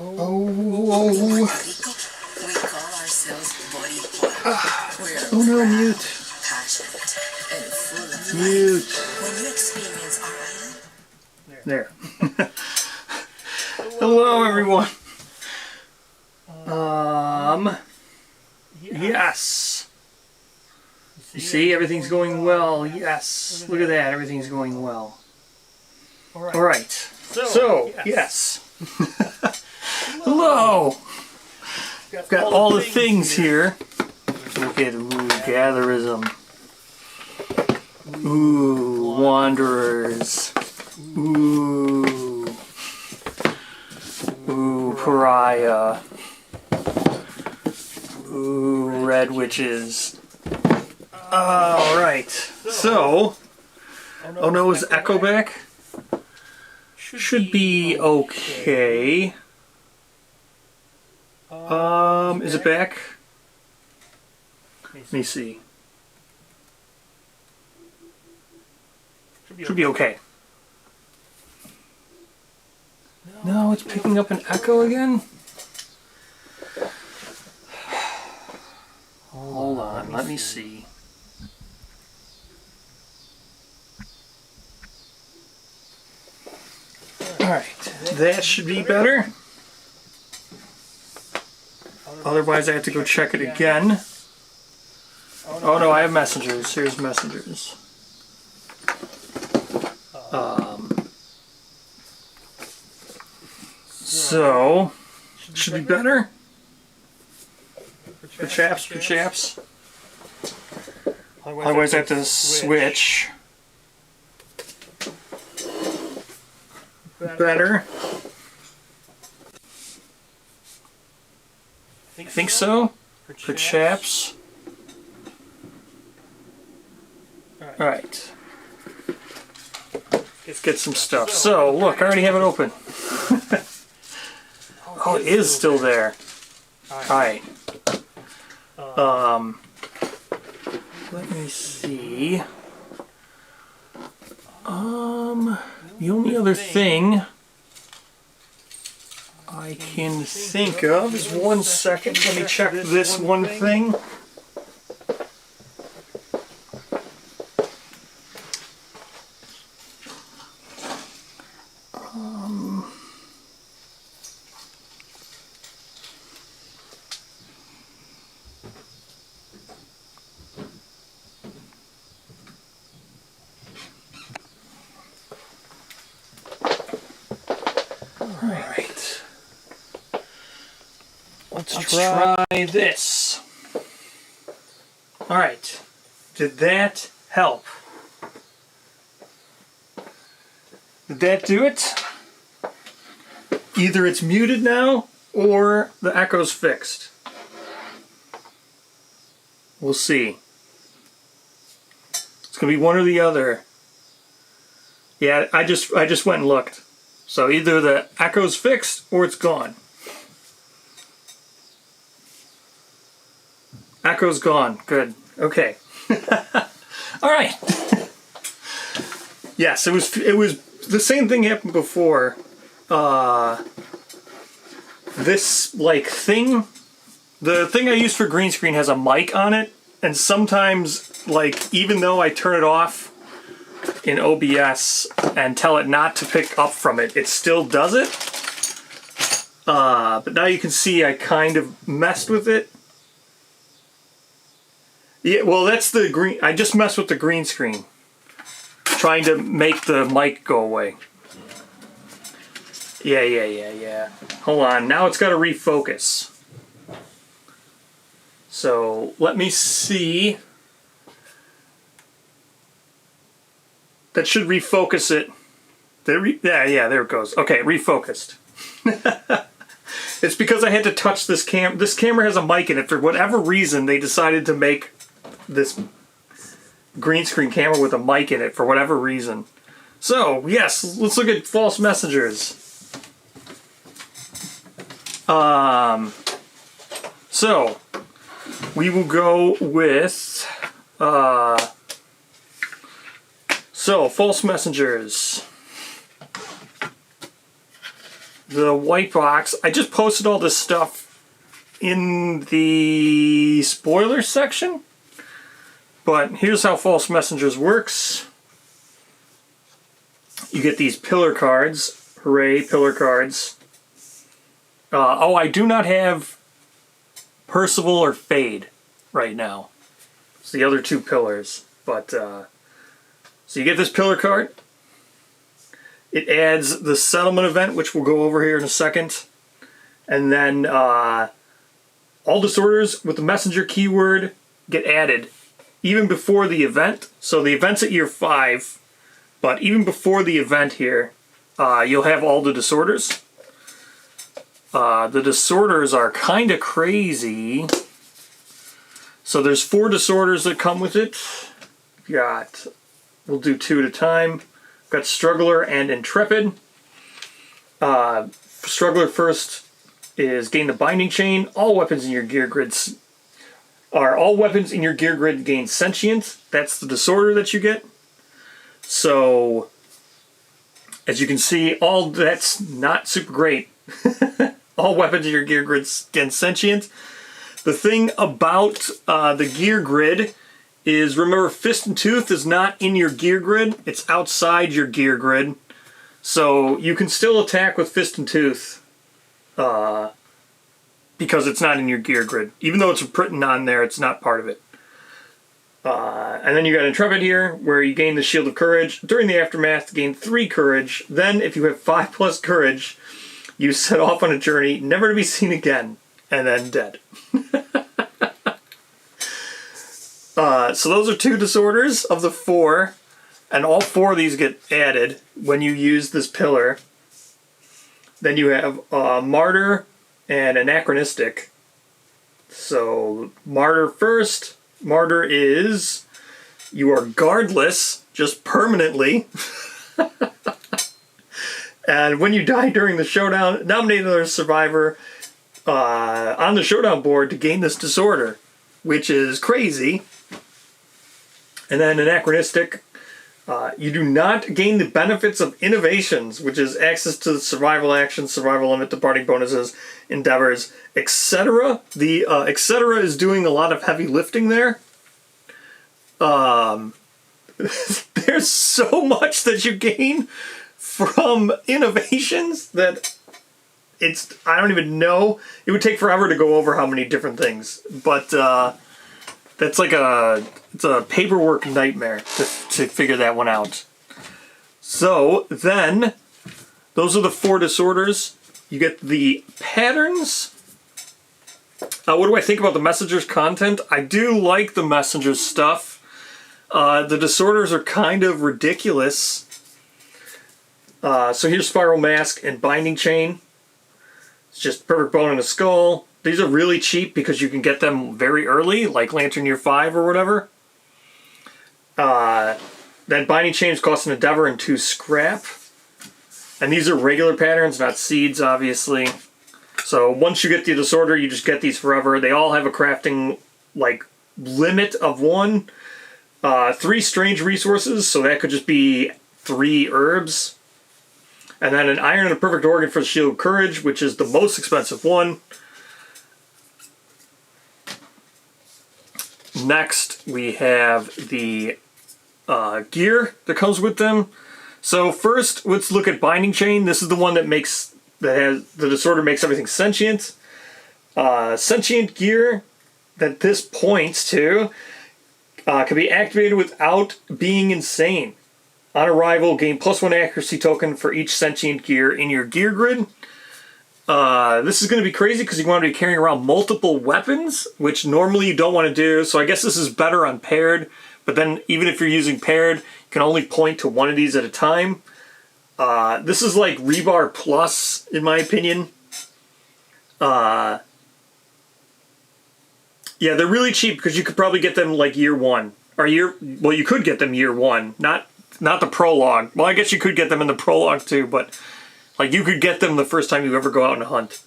Oh no, mute. Mute. There. Hello, everyone. Yes. You see, everything's going well. Yes. Look at that. Everything's going well. All right. So, yes. Hello. I've got all the things here. Look at, Gatherism. Ooh, Wanderers. Ooh. Ooh, Pariah. Ooh, Red Witches. Alright. So, oh no, is Echo back? Should be okay. Is it back? Let me see. Should be okay. No, it's picking up an echo again? Hold on, let me see. Alright, that should be better. Otherwise I have to go check it again. Oh no, I have messengers. Here's messengers. So, should be better. Perchaps. Otherwise I have to switch. Better. I think so. Perchaps. Alright. Let's get some stuff. So, look, I already have it open. Oh, it is still there. Alright. Let me see. The only other thing I can think of is 1 second. Let me check this one thing. Alright. Let's try this. Alright. Did that help? Did that do it? Either it's muted now, or the echo's fixed. We'll see. It's gonna be one or the other. Yeah, I just went and looked. So either the echo's fixed or it's gone. Echo's gone. Good. Okay. All right. Yes, it was the same thing happened before. This like thing, the thing I use for green screen has a mic on it, and sometimes like even though I turn it off in OBS and tell it not to pick up from it, it still does it. But now you can see I kind of messed with it. Yeah, well that's the green, I just messed with the green screen, trying to make the mic go away. Yeah. Hold on, now it's got to refocus. So let me see. That should refocus it. Yeah, there it goes. Okay, refocused. It's because I had to touch this cam. This camera has a mic in it. For whatever reason, they decided to make this green screen camera with a mic in it for whatever reason. So, yes, let's look at false messengers. So, we will go with... So, false messengers. the white box. I just posted all this stuff in the spoiler section, but here's how False Messengers works. You get these pillar cards. Hooray, pillar cards. Oh, I do not have Percival or Fade right now. It's the other two pillars. But, so you get this pillar card. It adds the settlement event, which we'll go over here in a second. And then all disorders with the messenger keyword get added even before the event. So the event's at year 5, but even before the event here, you'll have all the disorders. The disorders are kind of crazy. So there's 4 disorders that come with it. We'll do 2 at a time. Got Struggler and Intrepid. Struggler first is gain the binding chain. All weapons in your gear grids gain sentient. That's the disorder that you get. So, as you can see, all that's not super great. All weapons in your gear grids gain sentient. The thing about the gear grid is, remember, Fist and Tooth is not in your gear grid. It's outside your gear grid. So you can still attack with Fist and Tooth because it's not in your gear grid. Even though it's written on there, it's not part of it. And then you got Intrepid here, where you gain the Shield of Courage. During the Aftermath, gain 3 Courage. Then, if you have 5+ Courage, you set off on a journey, never to be seen again, and then dead. So those are 2 disorders of the 4, and all 4 of these get added when you use this pillar. Then you have Martyr and Anachronistic. So Martyr first. Martyr is you are guardless, just permanently. And when you die during the showdown, nominate another survivor on the showdown board to gain this disorder, which is crazy. And then Anachronistic, you do not gain the benefits of innovations, which is access to the survival actions, survival limit, departing bonuses, endeavors, etc. The etc. is doing a lot of heavy lifting there. There's so much that you gain from innovations that I don't even know. It would take forever to go over how many different things, but that's like it's a paperwork nightmare to figure that one out. So then, those are the 4 disorders. You get the patterns. What do I think about the Messenger's content? I do like the Messenger's stuff. The disorders are kind of ridiculous. So here's Spiral Mask and Binding Chain. It's just Perfect Bone and a Skull. These are really cheap because you can get them very early, like Lantern Year 5 or whatever. Then Binding Chains cost an Endeavor and 2 scrap. And these are regular patterns, not seeds, obviously. So once you get the disorder, you just get these forever. They all have a crafting limit of 1. 3 strange resources, so that could just be 3 herbs. And then an Iron and a Perfect Organ for the Shield of Courage, which is the most expensive one. Next, we have the gear that comes with them. So first, let's look at Binding Chain. This is the one that has the disorder makes everything sentient. Sentient gear that this points to can be activated without being insane. On arrival, gain +1 accuracy token for each sentient gear in your gear grid. This is going to be crazy because you want to be carrying around multiple weapons, which normally you don't want to do. So I guess this is better on paired. But then even if you're using paired, you can only point to one of these at a time. This is like Rebar Plus, in my opinion. Yeah, they're really cheap because you could probably get them like year 1. Or well, you could get them year 1, not the prologue. Well, I guess you could get them in the prologue too, but like you could get them the first time you ever go out and hunt.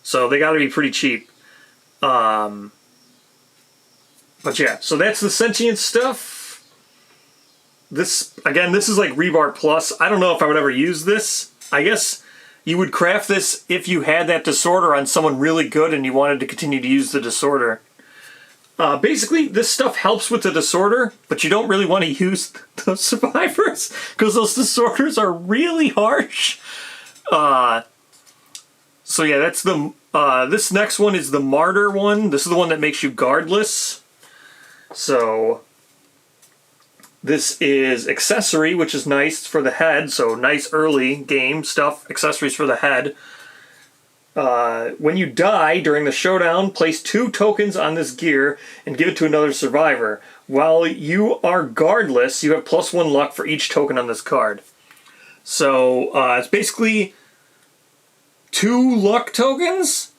So they got to be pretty cheap. But yeah, so that's the sentient stuff. This is like Rebar Plus. I don't know if I would ever use this. I guess You would craft this if you had that disorder on someone really good and you wanted to continue to use the disorder. Basically, this stuff helps with the disorder, but you don't really want to use those survivors because those disorders are really harsh. So yeah, that's the... this next one is the Martyr one. This is the one that makes you guardless. So this is accessory, which is nice for the head. So nice early game stuff, accessories for the head. When you die during the showdown, place 2 tokens on this gear and give it to another survivor. While you are guardless, you have +1 luck for each token on this card. So it's basically 2 luck tokens,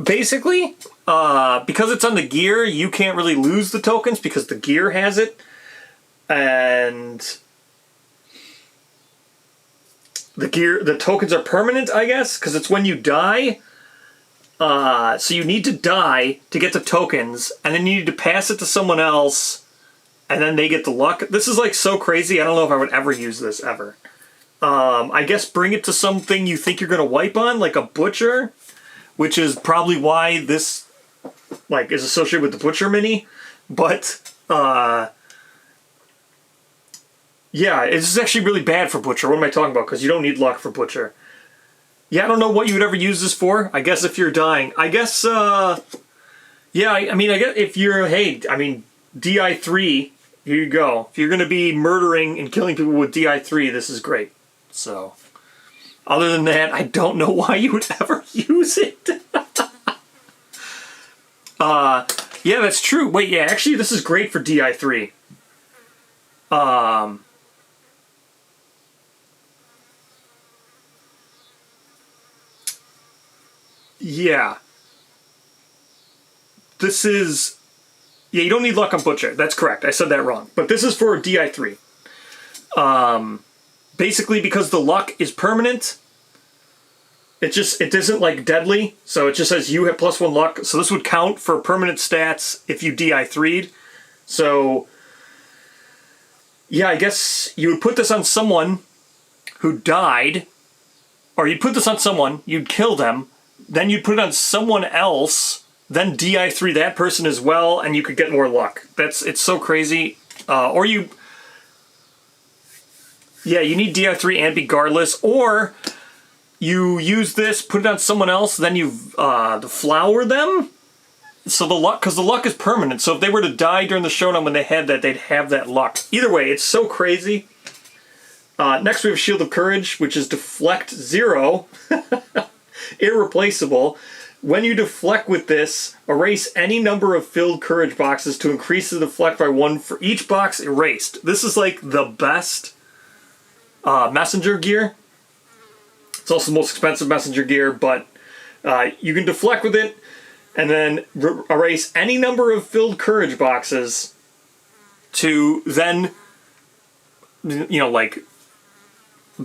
basically. Because it's on the gear, you can't really lose the tokens because the gear has it. And the tokens are permanent, I guess, because it's when you die. So you need to die to get the tokens, and then you need to pass it to someone else, and then they get the luck. This is like so crazy. I don't know if I would ever use this ever. I guess bring it to something you think you're going to wipe on, like a butcher, which is probably why this like is associated with the butcher mini. But yeah, it's actually really bad for butcher. What am I talking about? Because you don't need luck for butcher. Yeah, I don't know what you would ever use this for. I guess if you're dying. I guess, yeah, I mean, I guess if you're, hey, I mean, DI3, here you go. If you're going to be murdering and killing people with DI3, this is great. So, other than that, I don't know why you would ever use it. Yeah, that's true. Wait, yeah, actually, this is great for DI3. Yeah. This is... Yeah, you don't need luck on Butcher. That's correct. I said that wrong. But this is for DI3. Basically, because the luck is permanent, it isn't like deadly. So it just says you have +1 luck. So this would count for permanent stats if you DI3'd. So, yeah, I guess you would put this on someone who died. Or you'd put this on someone, you'd kill them, then you'd put it on someone else, then DI3 that person as well, and you could get more luck. It's so crazy. Or you... Yeah, you need DI3 and be guardless, or you use this, put it on someone else, then you deflower them. So the luck, because the luck is permanent, so if they were to die during the showdown when they had that, they'd have that luck. Either way, it's so crazy. Next we have Shield of Courage, which is Deflect 0. Irreplaceable. When you deflect with this, erase any number of filled courage boxes to increase the deflect by 1 for each box erased. This is like the best messenger gear. It's also the most expensive messenger gear, but you can deflect with it and then erase any number of filled courage boxes to then, you know, like,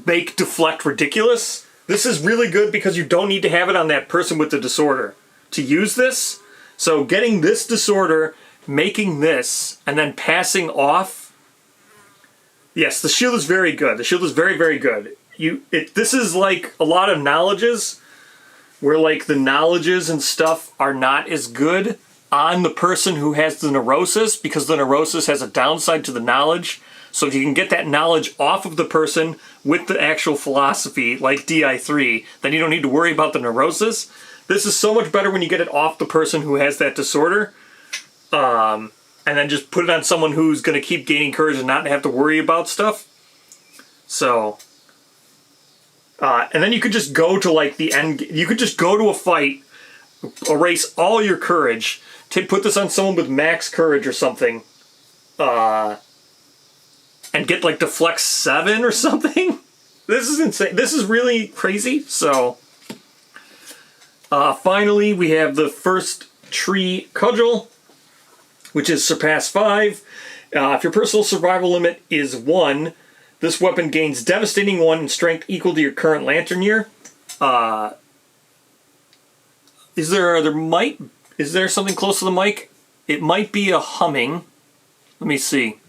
make deflect ridiculous. This is really good because you don't need to have it on that person with the disorder to use this. So getting this disorder, making this, and then passing off. Yes, the shield is very good. The shield is very, very good. This is like a lot of knowledges where like the knowledges and stuff are not as good on the person who has the neurosis because the neurosis has a downside to the knowledge. So if you can get that knowledge off of the person with the actual philosophy, like DI3, then you don't need to worry about the neurosis. This is so much better when you get it off the person who has that disorder. And then just put it on someone who's going to keep gaining courage and not have to worry about stuff. So, and then you could just go to like the end. You could just go to a fight, erase all your courage, put this on someone with max courage or something. And get like Deflect 7 or something. This is insane. This is really crazy. So, finally, we have the first tree cudgel, which is Surpass 5. If your personal survival limit is 1, this weapon gains Devastating 1 and strength equal to your current lantern year. Is there something close to the mic? It might be a humming. Let me see.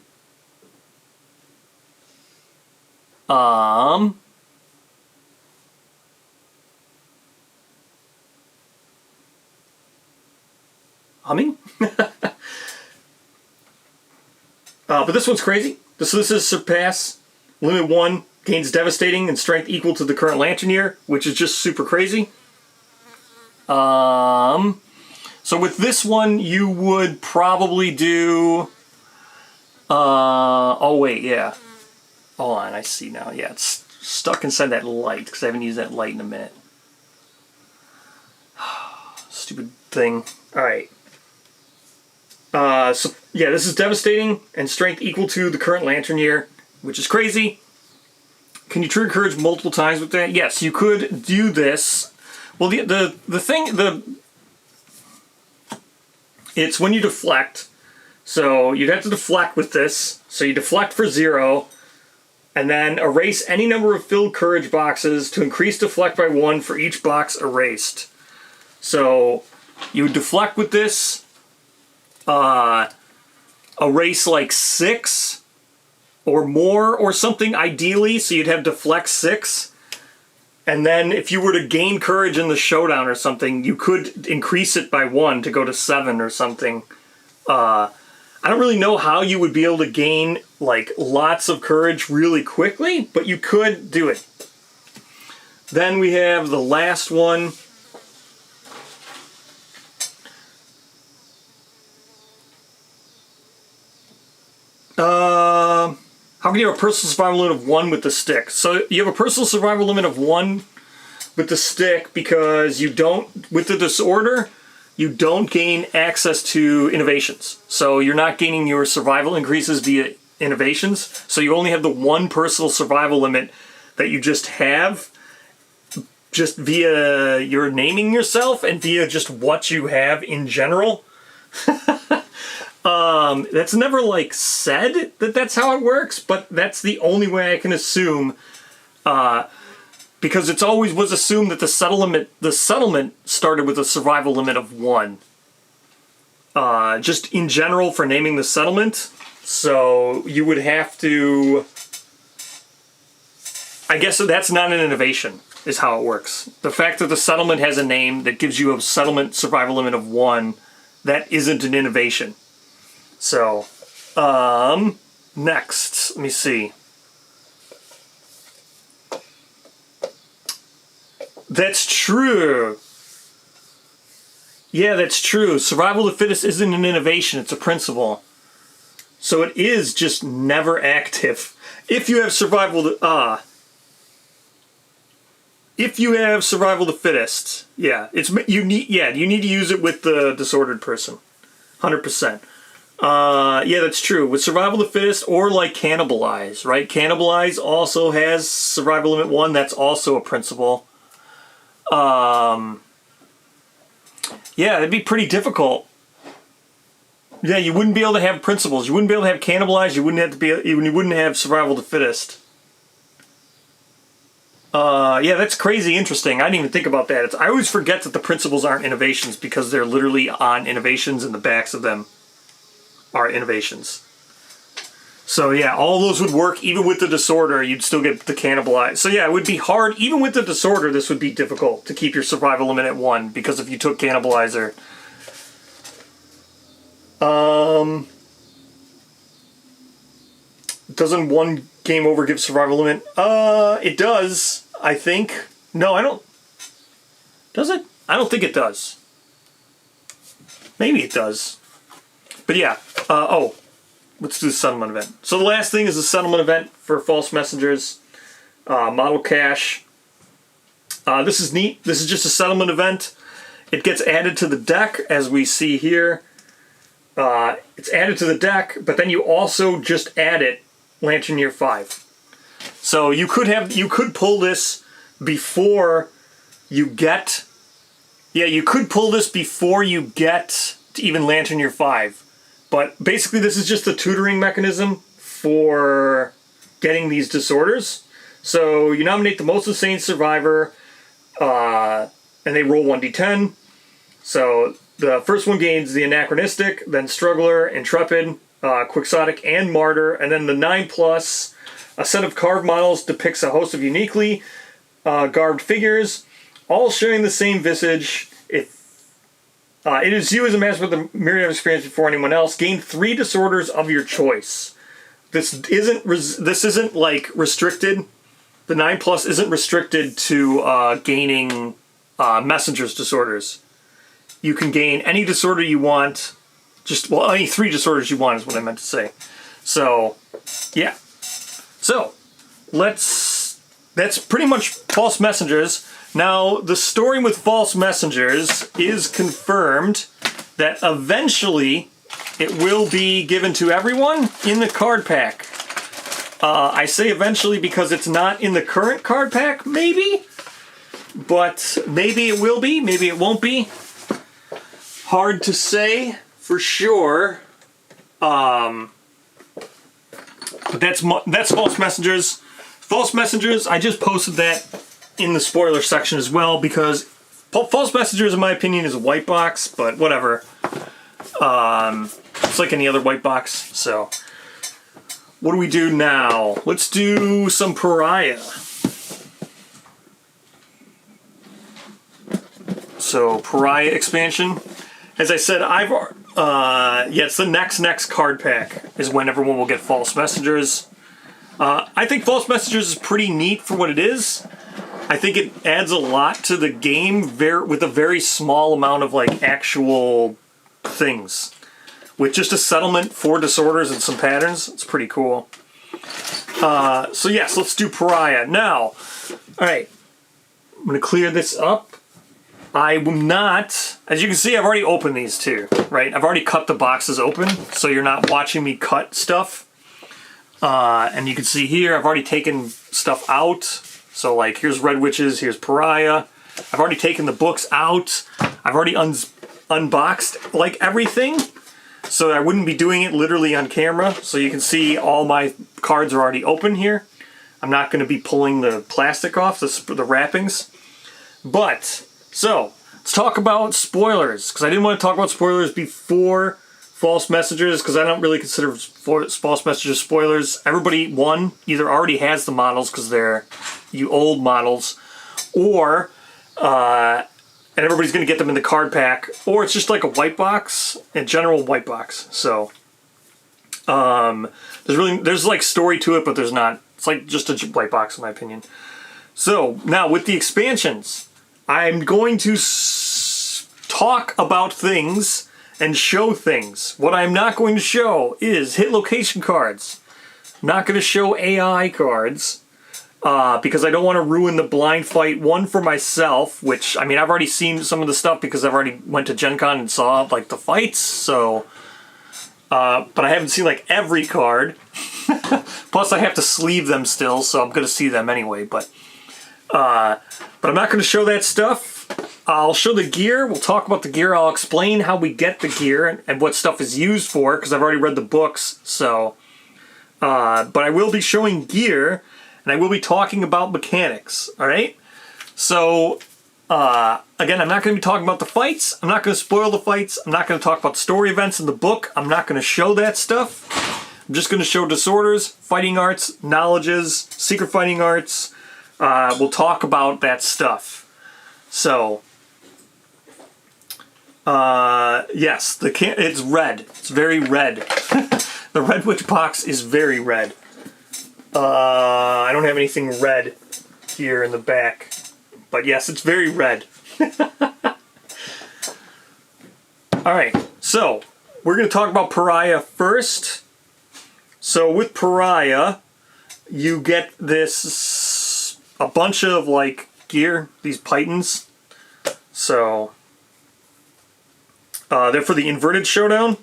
But this one's crazy. This is surpass. Limit 1 gains devastating and strength equal to the current Lanternier, which is just super crazy. So with this one, you would probably do... oh wait, yeah. Hold on, I see now. Yeah, it's stuck inside that light, because I haven't used that light in a minute. Stupid thing. Alright. So, yeah, this is devastating and strength equal to the current Lanternier, which is crazy. Can you trigger courage multiple times with that? Yes, you could do this. Well, it's when you deflect. So you'd have to deflect with this. So you deflect for 0, and then erase any number of filled courage boxes to increase deflect by 1 for each box erased. So you would deflect with this, erase like 6 or more or something ideally, so you'd have deflect 6. And then if you were to gain courage in the showdown or something, you could increase it by 1 to go to 7 or something. I don't really know how you would be able to gain like lots of courage really quickly, but you could do it. Then we have the last one. How can you have a personal survival limit of 1 with the stick? So you have a personal survival limit of 1 with the stick because you don't, with the disorder, you don't gain access to innovations. So you're not gaining your survival increases via innovations. So you only have the 1 personal survival limit that you just have just via your naming yourself and via just what you have in general. That's never like said that that's how it works, but that's the only way I can assume, because it's always was assumed that the settlement started with a survival limit of 1. Just in general for naming the settlement, so you would have to, I guess that's not an innovation, is how it works. The fact that the settlement has a name that gives you a settlement survival limit of 1, that isn't an innovation. So, next, let me see. That's true. Yeah, that's true. Survival of the fittest isn't an innovation, it's a principle. So it is just never active. If you have survival of the fittest, yeah, you need to use it with the disordered person. 100%. Yeah, that's true. With survival of the fittest or like cannibalize, right? Cannibalize also has survival limit 1. That's also a principle. Yeah, it'd be pretty difficult. Yeah, you wouldn't be able to have principles. You wouldn't be able to have cannibalize. You wouldn't have survival of the fittest. Yeah, that's crazy interesting. I didn't even think about that. I always forget that the principles aren't innovations because they're literally on innovations and the backs of them are innovations. So yeah, all those would work. Even with the disorder, you'd still get the cannibalize. So yeah, it would be hard. Even with the disorder, this would be difficult to keep your survival limit at 1 because if you took cannibalizer. Doesn't 1 game over give survival limit? It does, I think. No, I don't. Does it? I don't think it does. Maybe it does. But yeah, let's do the settlement event. So the last thing is the settlement event for false messengers. Model cache. This is neat. This is just a settlement event. It gets added to the deck, as we see here. It's added to the deck, but then you also just add it Lanternier 5. So you could pull this before you get. Yeah, you could pull this before you get to even Lanternier 5. But basically this is just the tutoring mechanism for getting these disorders. So you nominate the most insane survivor, and they roll 1d10. So the first one gains the anachronistic, then struggler, intrepid, quixotic, and martyr. And then the 9+, a set of carved models depicts a host of uniquely garbed figures, all sharing the same visage. It is you as a master with a myriad of experience before anyone else. Gain 3 disorders of your choice. this isn't like restricted. The 9 Plus isn't restricted to gaining messenger's disorders. You can gain any disorder you want. Any 3 disorders you want is what I meant to say. So, yeah. So, that's pretty much false messengers. Now, the story with false messengers is confirmed that eventually it will be given to everyone in the card pack. I say eventually because it's not in the current card pack, maybe? But maybe it will be, maybe it won't be. Hard to say for sure. But that's false messengers. False messengers, I just posted that in the spoiler section as well, because false messengers, in my opinion, is a white box, but whatever. It's like any other white box, so. What do we do now? Let's do some Pariah. So, Pariah expansion. As I said, it's the next card pack is when everyone will get false messengers. I think false messengers is pretty neat for what it is. I think it adds a lot to the game with a very small amount of like actual things. With just a settlement, 4 disorders, and some patterns, it's pretty cool. So yes, let's do Pariah. Now, alright, I'm going to clear this up. I will not, as you can see, I've already opened these two, right? I've already cut the boxes open, so you're not watching me cut stuff. And you can see here, I've already taken stuff out. So like, here's Red Witches, here's Pariah. I've already taken the books out. I've already unboxed like everything. So I wouldn't be doing it literally on camera. So you can see all my cards are already open here. I'm not going to be pulling the plastic off, the wrappings. But, so, let's talk about spoilers. Because I didn't want to talk about spoilers before false messengers, because I don't really consider false messengers spoilers. Everybody, one, either already has the models because they're old models, or and everybody's going to get them in the card pack, or it's just like a white box, a general white box. So there's like story to it, but there's not. It's like just a white box in my opinion. So now with the expansions, I'm going to talk about things and show things. What I'm not going to show is hit location cards. I'm not going to show AI cards. Because I don't want to ruin the blind fight, one for myself, which, I mean, I've already seen some of the stuff because I've already went to Gen Con and saw, like, the fights, so, but I haven't seen, like, every card. Plus, I have to sleeve them still, so I'm going to see them anyway, but I'm not going to show that stuff. I'll show the gear, we'll talk about the gear, I'll explain how we get the gear and what stuff is used for, because I've already read the books, so, but I will be showing gear, and I will be talking about mechanics, alright? So, again, I'm not going to be talking about the fights. I'm not going to spoil the fights. I'm not going to talk about story events in the book. I'm not going to show that stuff. I'm just going to show disorders, fighting arts, knowledges, secret fighting arts. We'll talk about that stuff. So, yes, it's red. It's very red. The Red Witch box is very red. I don't have anything red here in the back. But yes, it's very red. Alright, so we're going to talk about Pariah first. So with Pariah, you get a bunch of like gear, these pythons. So they're for the inverted showdown.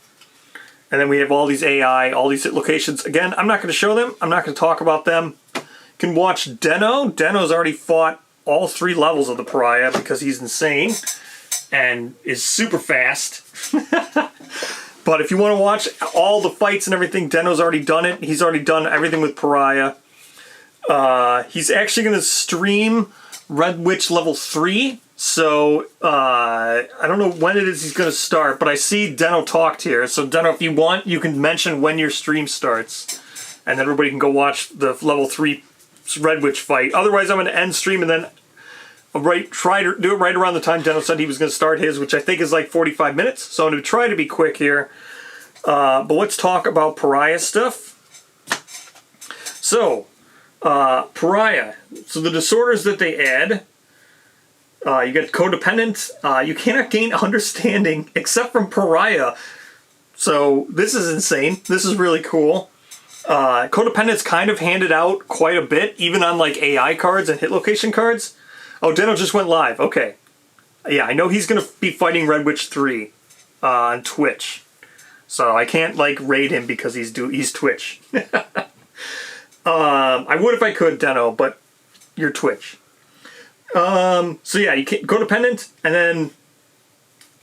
And then we have all these AI, all these locations. Again, I'm not going to show them. I'm not going to talk about them. You can watch Deno. Deno's already fought all 3 levels of the Pariah because he's insane and is super fast. But if you want to watch all the fights and everything, Deno's already done it. He's already done everything with Pariah. He's actually going to stream Red Witch level 3. So, I don't know when it is he's going to start, but I see Deno talked here. So, Deno, if you want, you can mention when your stream starts. And everybody can go watch the level 3 Red Witch fight. Otherwise, I'm going to end stream and then try to do it right around the time Deno said he was going to start his, which I think is like 45 minutes. So, I'm going to try to be quick here. But let's talk about Pariah stuff. So, Pariah. So the disorders that they add, you get codependent. You cannot gain understanding except from Pariah. So this is insane. This is really cool. Codependent's kind of handed out quite a bit, even on like AI cards and hit location cards. Oh, Deno just went live. Okay. Yeah, I know he's going to be fighting Red Witch 3 on Twitch. So I can't like raid him because he's Twitch. I would if I could, Deno, but you're Twitch. So yeah, you can't codependent, and then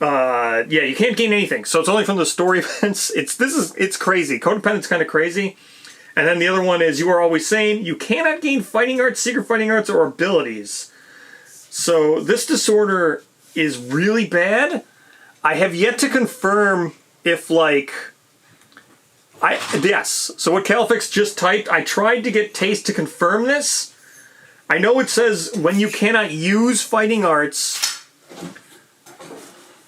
yeah, you can't gain anything. So it's only from the story events. It's crazy. Codependent's kind of crazy. And then the other one is you are always saying you cannot gain fighting arts, secret fighting arts, or abilities. So this disorder is really bad. I have yet to confirm if like yes. So what Califix just typed, I tried to get Taste to confirm this. I know it says when you cannot use fighting arts,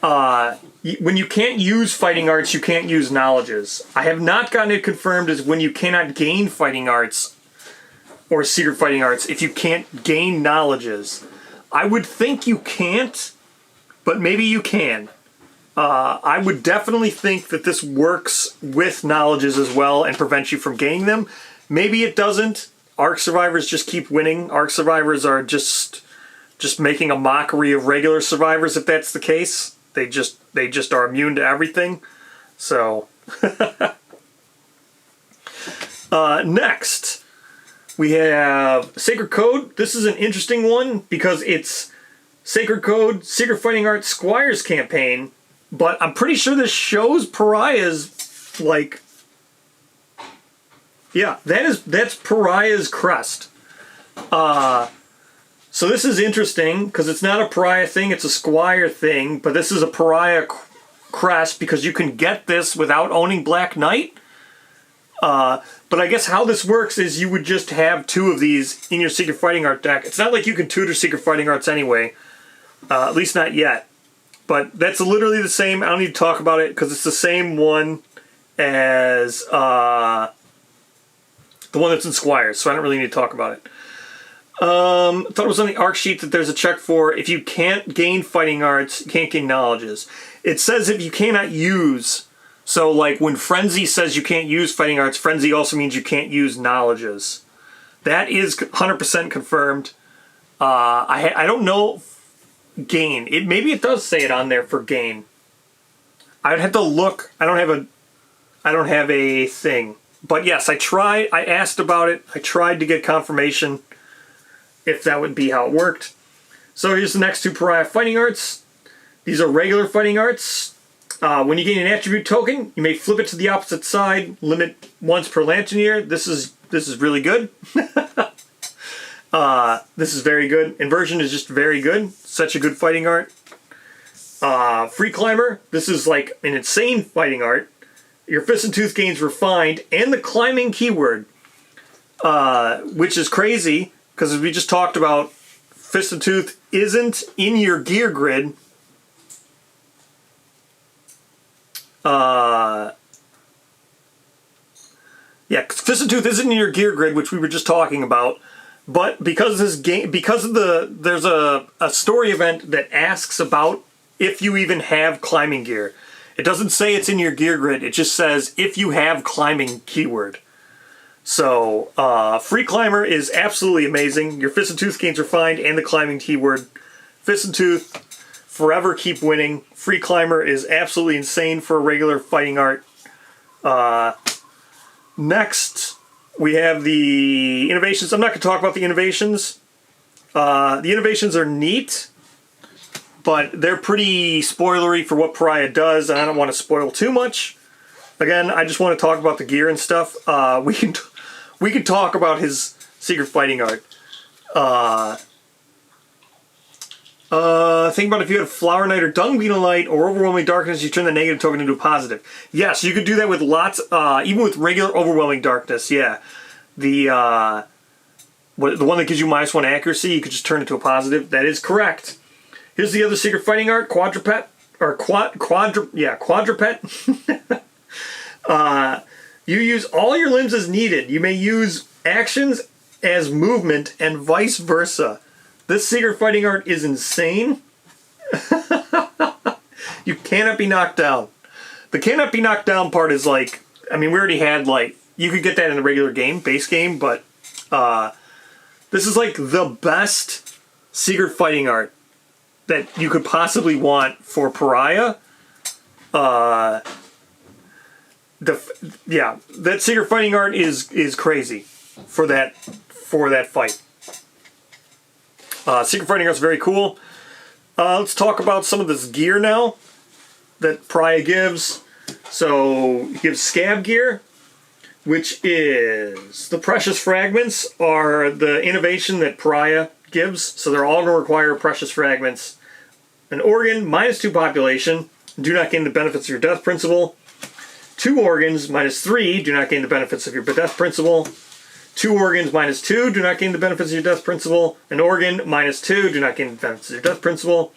when you can't use fighting arts, you can't use knowledges. I have not gotten it confirmed as when you cannot gain fighting arts or secret fighting arts if you can't gain knowledges. I would think you can't, but maybe you can. I would definitely think that this works with knowledges as well and prevents you from gaining them. Maybe it doesn't. Arc survivors just keep winning. Arc survivors are just making a mockery of regular survivors if that's the case. They just are immune to everything. So next we have Sacred Code. This is an interesting one because it's Sacred Code, Secret Fighting Arts Squires campaign, but I'm pretty sure this shows Pariah's like, yeah, that's Pariah's crest. So this is interesting because it's not a Pariah thing, it's a Squire thing, but this is a Pariah crest because you can get this without owning Black Knight. But I guess how this works is you would just have two of these in your Secret Fighting Art deck. It's not like you can tutor Secret Fighting Arts anyway, at least not yet. But that's literally the same. I don't need to talk about it because it's the same one as the one that's in Squires, so I don't really need to talk about it. I thought it was on the arc sheet that there's a check for if you can't gain fighting arts, you can't gain knowledges. It says if you cannot use, so like when Frenzy says you can't use fighting arts, Frenzy also means you can't use knowledges. That is 100% confirmed. I don't know gain. Maybe it does say it on there for gain. I'd have to look. I don't have a thing. But yes, I asked about it. I tried to get confirmation if that would be how it worked. So here's the next two Pariah fighting arts. These are regular fighting arts. When you gain an attribute token, you may flip it to the opposite side. Limit once per Lanternir. This is really good. This is very good. Inversion is just very good. Such a good fighting art. Free Climber. This is like an insane fighting art. Your Fist and Tooth gains Refined and the climbing keyword, which is crazy because as we just talked about, Fist and Tooth isn't in your gear grid. Yeah, Fist and Tooth isn't in your gear grid, which we were just talking about. But because there's a story event that asks about if you even have climbing gear. It doesn't say it's in your gear grid. It just says if you have climbing keyword. So Free Climber is absolutely amazing. Your Fist and Tooth gains Refined and the climbing keyword. Fist and Tooth, forever keep winning. Free Climber is absolutely insane for a regular fighting art. Next, we have the innovations. I'm not going to talk about the innovations. The innovations are neat, but they're pretty spoilery for what Pariah does, and I don't want to spoil too much. Again, I just want to talk about the gear and stuff. We can talk about his secret fighting art. Think about if you had Flower Knight or Dung Beetle Knight or Overwhelming Darkness, you turn the negative token into a positive. Yes, you could do that with lots, even with regular Overwhelming Darkness, yeah. The one that gives you -1 accuracy, you could just turn it to a positive. That is correct. Here's the other secret fighting art, Quadruped, or Quadruped. You use all your limbs as needed. You may use actions as movement and vice versa. This secret fighting art is insane. You cannot be knocked down. The cannot be knocked down part is like, I mean, we already had like, you could get that in the regular game, base game, but this is like the best secret fighting art that you could possibly want for Pariah. That secret fighting art is crazy for that fight. Secret fighting art is very cool. Let's talk about some of this gear now that Pariah gives. So he gives scab gear, which is the precious fragments are the innovation that Pariah gives. So they're all going to require precious fragments. An organ, -2 population, do not gain the benefits of your death principle. 2 organs, -3, do not gain the benefits of your death principle. 2 organs, -2, do not gain the benefits of your death principle. An organ, -2, do not gain the benefits of your death principle.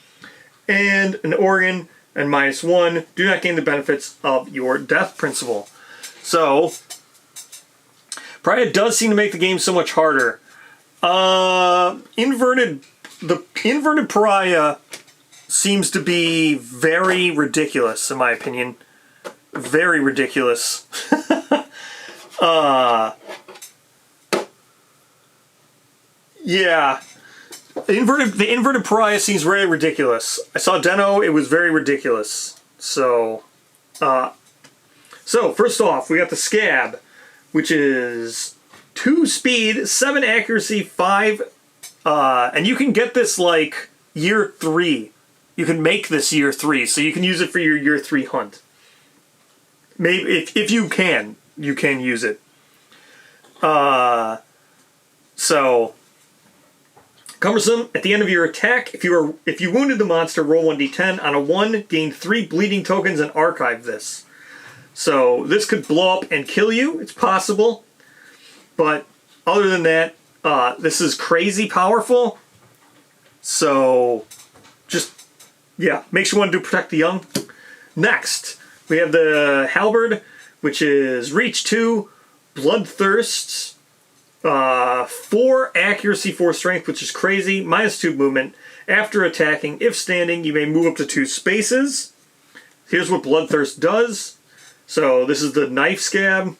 And an organ and -1 do not gain the benefits of your death principle. So, Pariah does seem to make the game so much harder. The inverted Pariah seems to be very ridiculous, in my opinion. Very ridiculous. Yeah. The inverted Pariah seems very ridiculous. I saw Deno, it was very ridiculous. So first off, we got the scab, which is 2 speed, 7 accuracy, 5, and you can get this like year 3. You can make this year 3, so you can use it for your year 3 hunt. Maybe if you can use it. So cumbersome. At the end of your attack, if you wounded the monster, roll 1d10. On a 1, gain 3 bleeding tokens and archive this. So this could blow up and kill you. It's possible, but other than that, this is crazy powerful. So just makes you want to do protect the young. Next, we have the halberd, which is reach 2, bloodthirst. 4 accuracy, 4 strength, which is crazy. -2 movement. After attacking, if standing, you may move up to 2 spaces. Here's what bloodthirst does. So this is the knife scab,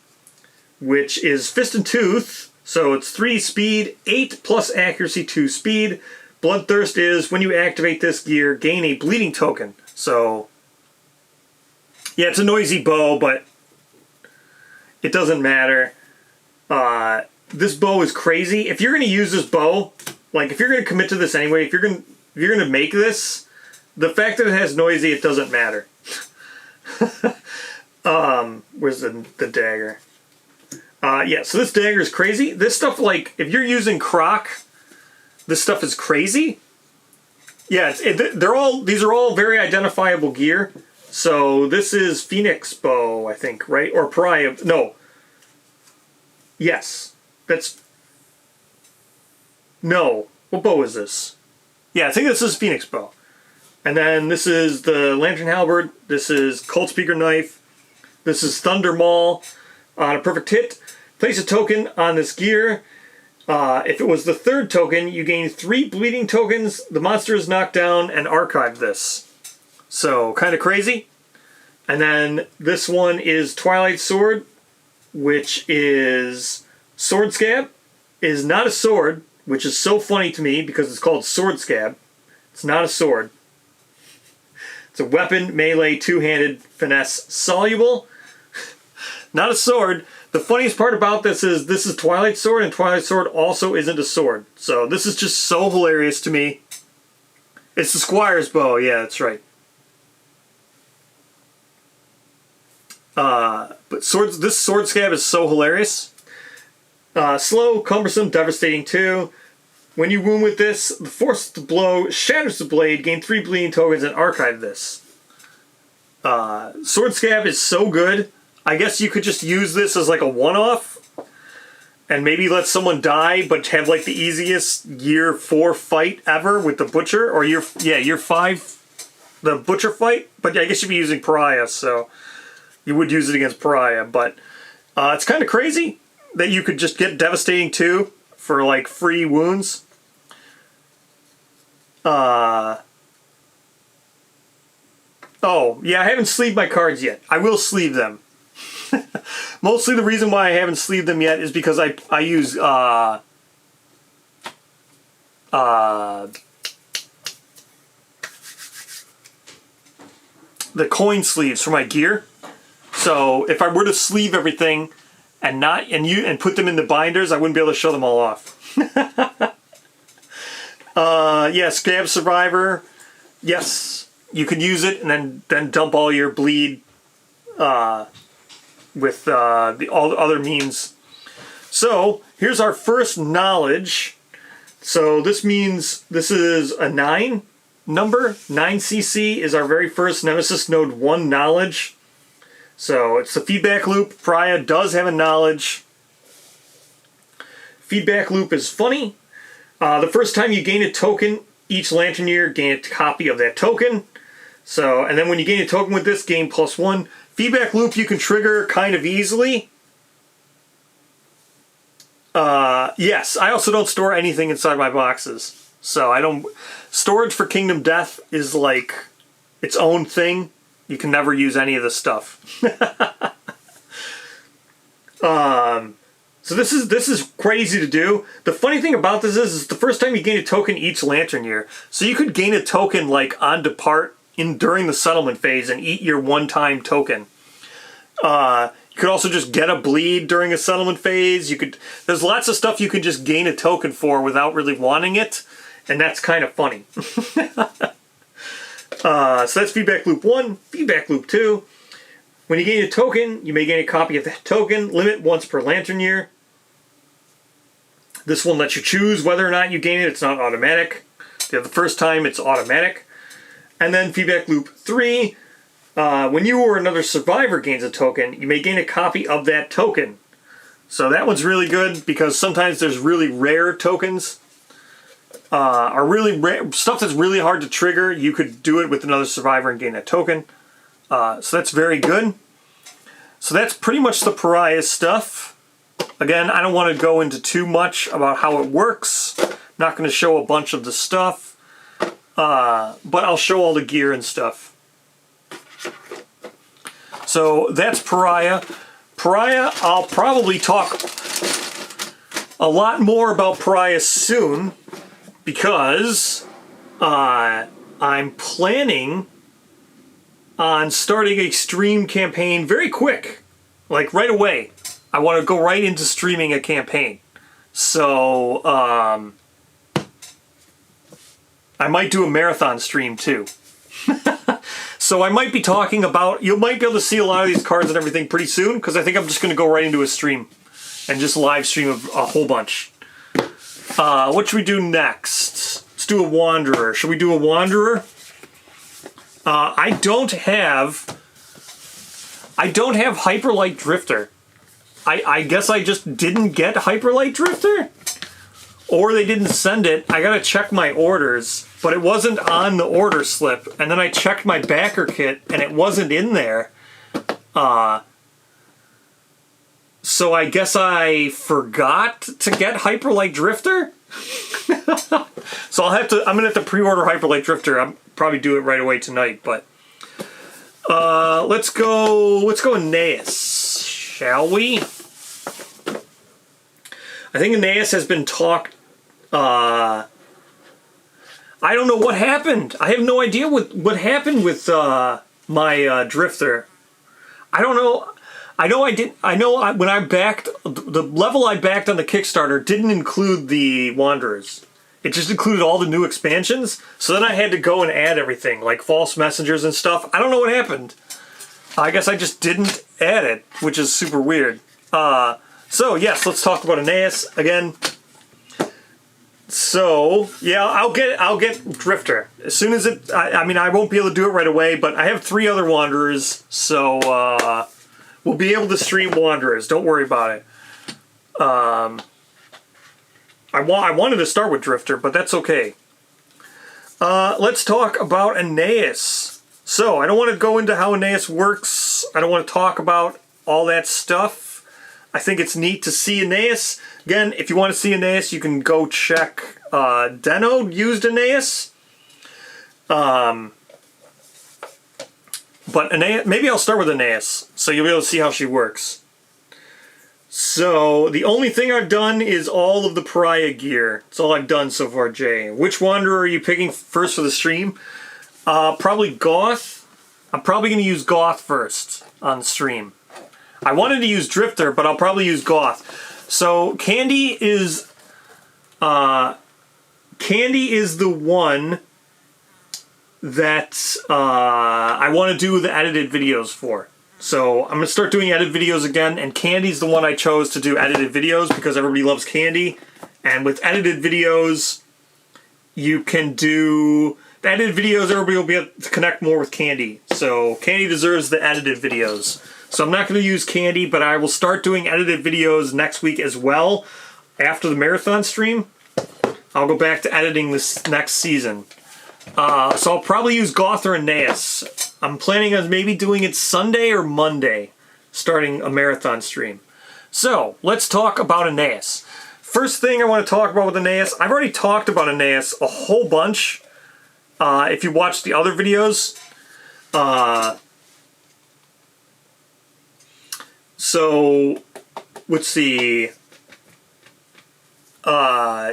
which is fist and tooth. So it's 3 speed, 8 plus accuracy, 2 speed. Bloodthirst is when you activate this gear, gain a bleeding token. So yeah, it's a noisy bow, but it doesn't matter. This bow is crazy. If you're going to use this bow, like if you're going to commit to this anyway, if you're going to make this, the fact that it has noisy, it doesn't matter. Where's the dagger? So this dagger is crazy. This stuff, like if you're using Croc, this stuff is crazy. Yeah, these are all very identifiable gear. So this is Phoenix bow, I think, right? Or Pariah? No. Yes. No. What bow is this? Yeah, I think this is Phoenix bow. And then this is the Lantern Halberd. This is Cold Speaker Knife. This is Thunder Maul. On a perfect hit, place a token on this gear. If it was the 3rd token, you gain 3 bleeding tokens. The monster is knocked down and archive this. So, kind of crazy. And then this one is Twilight Sword, which is Sword Scab. Is not a sword, which is so funny to me because it's called Sword Scab. It's not a sword. It's a weapon, melee, 2-handed, finesse, soluble. Not a sword. The funniest part about this is Twilight Sword, and Twilight Sword also isn't a sword. So this is just so hilarious to me. It's the Squire's bow. Yeah, that's right. But this Sword Scab is so hilarious. Slow, cumbersome, devastating too. When you wound with this, the force of the blow shatters the blade, gain 3 bleeding tokens, and archive this. Sword Scab is so good. I guess you could just use this as like a one-off and maybe let someone die, but have like the easiest year 4 fight ever with the Butcher, or year 5, the Butcher fight. But I guess you'd be using Pariah, so you would use it against Pariah. But it's kind of crazy. that you could just get Devastating 2 for like free wounds. Oh, yeah, I haven't sleeved my cards yet. I will sleeve them. Mostly the reason why I haven't sleeved them yet is because I use the coin sleeves for my gear. So if I were to sleeve everything and put them in the binders, I wouldn't be able to show them all off. Yeah, Scab Survivor. Yes, you can use it and then dump all your bleed with all the other means. So here's our first knowledge. So this means this is a 9 number. 9cc is our very first Nemesis Node 1 knowledge. So it's the feedback loop. Pariah does have a knowledge. Feedback loop is funny. The first time you gain a token, each Lanterneer gain a copy of that token. So, and then when you gain a token with this, gain +1. Feedback loop you can trigger kind of easily. Yes, I also don't store anything inside my boxes. So I don't... Storage for Kingdom Death is like its own thing. You can never use any of this stuff. So this is crazy to do. The funny thing about this is the first time you gain a token each Lanterneer. So you could gain a token like on depart during the settlement phase and eat your one-time token. You could also just get a bleed during a settlement phase. There's lots of stuff you can just gain a token for without really wanting it, and that's kind of funny. So that's Feedback Loop 1. Feedback Loop 2. When you gain a token, you may gain a copy of that token. Limit once per Lanterneer. This one lets you choose whether or not you gain it. It's not automatic. The first time, it's automatic. And then Feedback Loop 3. When you or another survivor gains a token, you may gain a copy of that token. So that one's really good because sometimes there's really rare tokens. Are really rare stuff that's really hard to trigger. You could do it with another survivor and gain a token. So that's very good. So that's pretty much the Pariah stuff. Again, I don't want to go into too much about how it works. I'm not going to show a bunch of the stuff. But I'll show all the gear and stuff. So that's Pariah. Pariah, I'll probably talk a lot more about Pariah soon because I'm planning on starting a stream campaign very quick, like right away. I want to go right into streaming a campaign. So I might do a marathon stream too. So I might be talking about, you might be able to see a lot of these cards and everything pretty soon, because I think I'm just going to go right into a stream and just live stream a whole bunch. What should we do next? Let's do a Wanderer. Should we do a Wanderer? I don't have Hyperlight Drifter. I guess I just didn't get Hyperlight Drifter? Or they didn't send it. I gotta check my orders, but it wasn't on the order slip. And then I checked my backer kit, and it wasn't in there. So I guess I forgot to get Hyperlight Drifter? So I'm gonna have to pre-order Hyperlight Drifter. I'll probably do it right away tonight, but let's go Aeneas, shall we? I think Aeneas has been talked. I don't know what happened. I have no idea what happened with my Drifter. I don't know. I know when I backed, the level I backed on the Kickstarter didn't include the Wanderers. It just included all the new expansions. So then I had to go and add everything, like false messengers and stuff. I don't know what happened. I guess I just didn't add it, which is super weird. So yes, let's talk about Aeneas again. So yeah, I'll get Drifter as soon as it. I mean, I won't be able to do it right away, but I have 3 other Wanderers, so we'll be able to stream Wanderers. Don't worry about it. I wanted to start with Drifter, but that's okay. Let's talk about Aeneas. So I don't want to go into how Aeneas works. I don't want to talk about all that stuff. I think it's neat to see Aeneas. Again, if you want to see Aeneas, you can go check Deno used Aeneas. But Aeneas, maybe I'll start with Aeneas, so you'll be able to see how she works. So, the only thing I've done is all of the Pariah gear. That's all I've done so far, Jay. Which Wanderer are you picking first for the stream? Probably Goth. I'm probably going to use Goth first on the stream. I wanted to use Drifter, but I'll probably use Goth. So, Candy is the one that I want to do the edited videos for. So I'm going to start doing edited videos again, and Candy's the one I chose to do edited videos because everybody loves Candy. And with edited videos, you can do... The edited videos, everybody will be able to connect more with Candy. So Candy deserves the edited videos. So I'm not going to use Candy, but I will start doing edited videos next week as well. After the marathon stream, I'll go back to editing this next season. So I'll probably use Goth or Aeneas. I'm planning on maybe doing it Sunday or Monday, starting a marathon stream. So, let's talk about Aeneas. First thing I want to talk about with Aeneas, I've already talked about Aeneas a whole bunch. If you watch the other videos. So, let's see.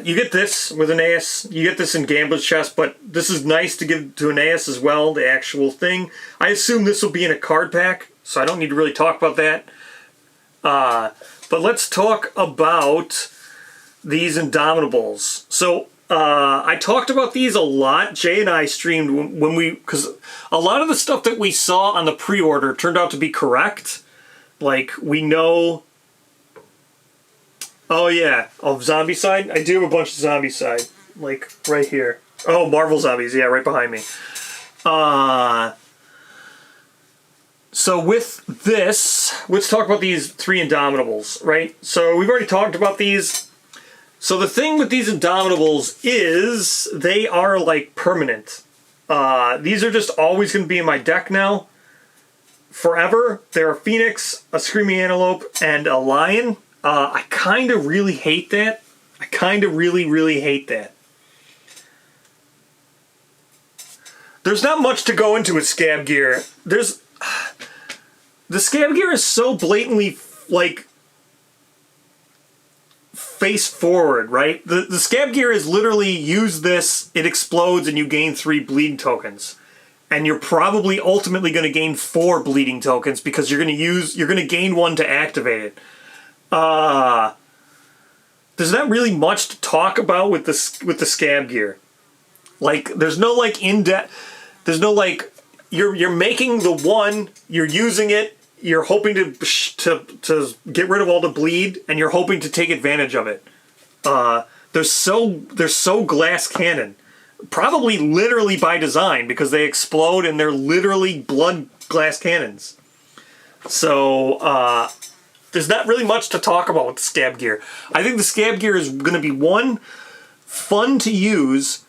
You get this with Aeneas. You get this in Gambler's Chest, but this is nice to give to Aeneas as well, the actual thing. I assume this will be in a card pack, so I don't need to really talk about that. But let's talk about these Indomitables. So, I talked about these a lot. Jay and I streamed when we... Because a lot of the stuff that we saw on the pre-order turned out to be correct. Like, we know... Oh yeah, Zombicide? I do have a bunch of Zombicide. Like, right here. Oh, Marvel Zombies, yeah, right behind me. So with this, let's talk about these 3 Indomitables, right? So we've already talked about these. So the thing with these Indomitables is they are, like, permanent. These are just always going to be in my deck now. Forever. They're a Phoenix, a Screaming Antelope, and a Lion. I kind of really hate that. I kind of really hate that. There's not much to go into with Scab Gear. The Scab Gear is so blatantly, like, face forward, right? The Scab Gear is literally use this, it explodes, and you gain 3 bleeding tokens. And you're probably ultimately going to gain 4 bleeding tokens because you're going to gain 1 to activate it. There's not really much to talk about with the Scab Gear. Like, there's no, like, in-depth... There's no, like... You're making the 1, you're using it, you're hoping to get rid of all the bleed, and you're hoping to take advantage of it. They're so glass cannon. Probably literally by design, because they explode and they're literally blood glass cannons. So, there's not really much to talk about with the Scab Gear. I think the Scab Gear is going to be 1, fun to use,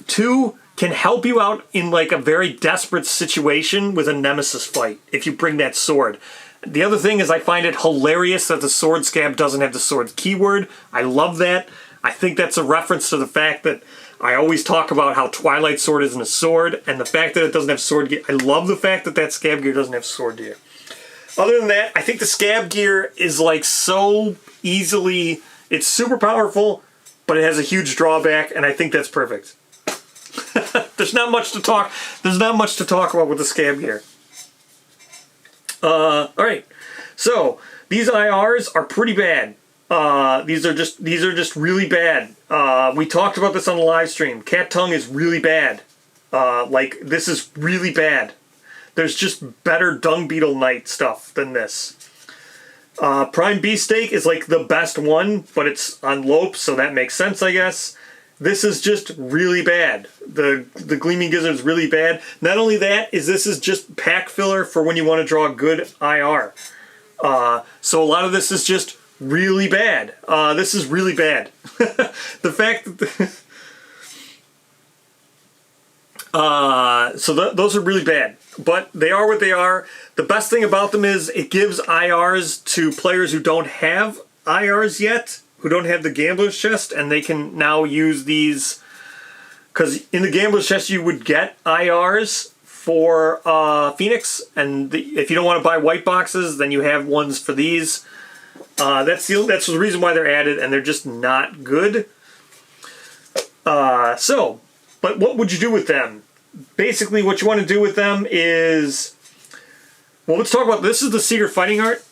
2, can help you out in, like, a very desperate situation with a nemesis fight, if you bring that sword. The other thing is I find it hilarious that the sword scab doesn't have the sword keyword. I love that. I think that's a reference to the fact that I always talk about how Twilight Sword isn't a sword, and the fact that it doesn't have sword gear. I love the fact that Scab Gear doesn't have sword gear. Other than that, I think the Scab Gear is, like, so easily... It's super powerful, but it has a huge drawback, and I think that's perfect. There's not much to talk about with the Scab Gear. Alright. So, these IRs are pretty bad. These are just really bad. We talked about this on the live stream. Cat Tongue is really bad. Like, this is really bad. There's just better Dung Beetle Knight stuff than this. Prime Beefsteak is, like, the best one, but it's on Lope, so that makes sense, I guess. This is just really bad. The Gleaming Gizzard is really bad. Not only that, this is just pack filler for when you want to draw a good IR. So a lot of this is just really bad. This is really bad. The fact that... those are really bad, but they are what they are. The best thing about them is it gives IRs to players who don't have IRs yet, who don't have the Gambler's Chest, and they can now use these. Because in the Gambler's Chest you would get IRs for Phoenix, and if you don't want to buy white boxes, then you have ones for these. That's the reason why they're added, and they're just not good. But what would you do with them? Basically, what you want to do with them is, well, let's talk about, this is the Secret Fighting Art.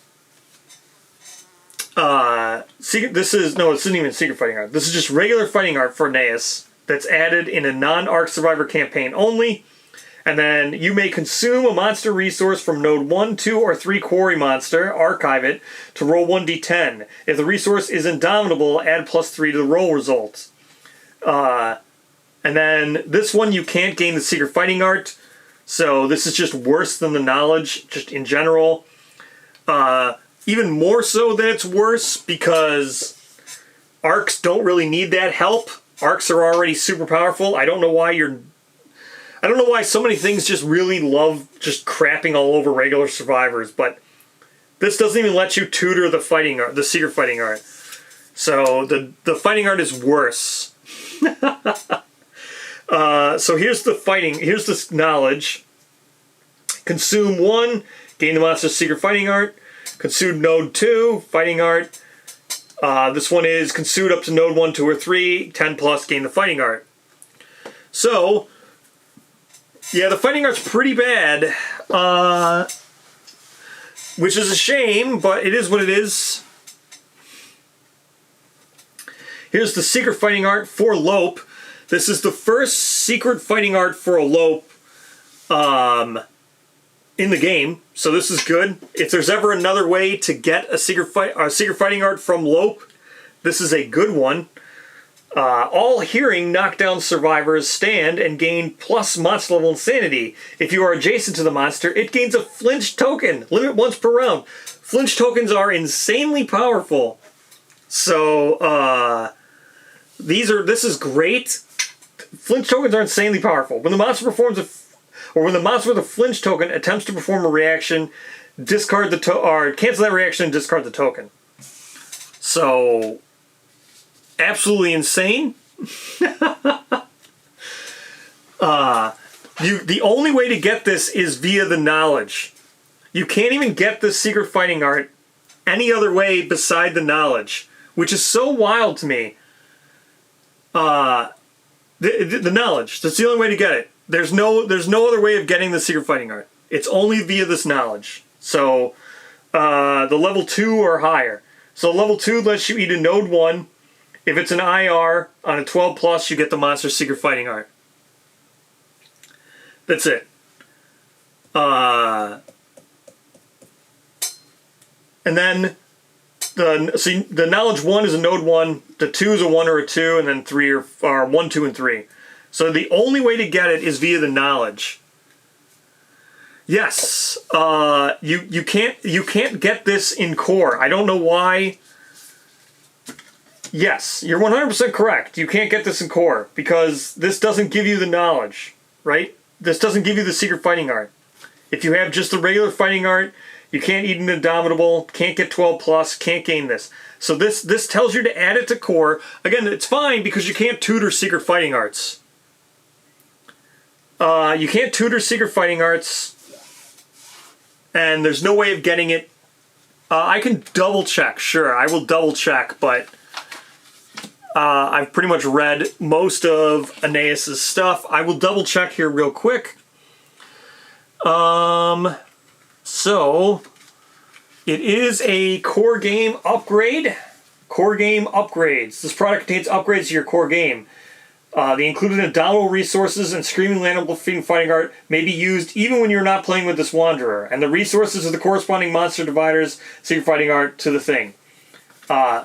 This isn't even Secret Fighting Art. This is just regular fighting art for Aeneas that's added in a non-Arc Survivor campaign only. And then you may consume a monster resource from node 1, 2, or 3 quarry monster, archive it, to roll 1d10. If the resource is indomitable, add +3 to the roll result. And then this one you can't gain the Secret Fighting Art, so this is just worse than the knowledge, just in general. Even more so that it's worse because arcs don't really need that help. Arcs are already super powerful. I don't know why so many things just really love just crapping all over regular survivors, but this doesn't even let you tutor the fighting art, the Secret Fighting Art. So the fighting art is worse. So here's the knowledge. Consume 1, gain the monster's Secret Fighting Art. Consume node 2, fighting art. This one is consumed up to node 1, 2, or 3, 10 plus, gain the fighting art. So, yeah, the fighting art's pretty bad, which is a shame, but it is what it is. Here's the Secret Fighting Art for Lope. This is the first Secret Fighting Art for a Lope in the game, so this is good. If there's ever another way to get a Secret Fighting Art from Lope, this is a good one. All hearing knockdown survivors stand and gain plus monster level insanity. If you are adjacent to the monster, it gains a flinch token. Limit once per round. Flinch tokens are insanely powerful. So, this is great. Flinch tokens are insanely powerful. When the monster when the monster with a flinch token attempts to perform a reaction, cancel that reaction and discard the token. So, absolutely insane. The only way to get this is via the knowledge. You can't even get the Secret Fighting Art any other way beside the knowledge, which is so wild to me. The knowledge, that's the only way to get it. There's no other way of getting the Secret Fighting Art. It's only via this knowledge. So, the level 2 or higher. So level 2 lets you eat a node 1. If it's an IR on a 12 plus, you get the monster Secret Fighting Art. That's it. And then the knowledge 1 is a node 1, the 2 is a 1 or a 2, and then 3 are 1, 2, and 3. So the only way to get it is via the knowledge. Yes, you can't get this in core. I don't know why. Yes, you're 100% correct. You can't get this in core because this doesn't give you the knowledge, right? This doesn't give you the Secret Fighting Art. If you have just the regular fighting art, you can't eat an Indomitable, can't get 12 plus, can't gain this. So this tells you to add it to core. Again, it's fine because you can't tutor Secret Fighting Arts. You can't tutor Secret Fighting Arts, and there's no way of getting it. I can double check, sure, I will double check, but I've pretty much read most of Aeneas' stuff. I will double check here real quick. So, it is a core game upgrade. Core game upgrades. This product contains upgrades to your core game. The included Indomitable resources and Screaming Land Fighting Art may be used even when you're not playing with this Wanderer, and the resources of the corresponding monster dividers, Secret Fighting Art, to the thing.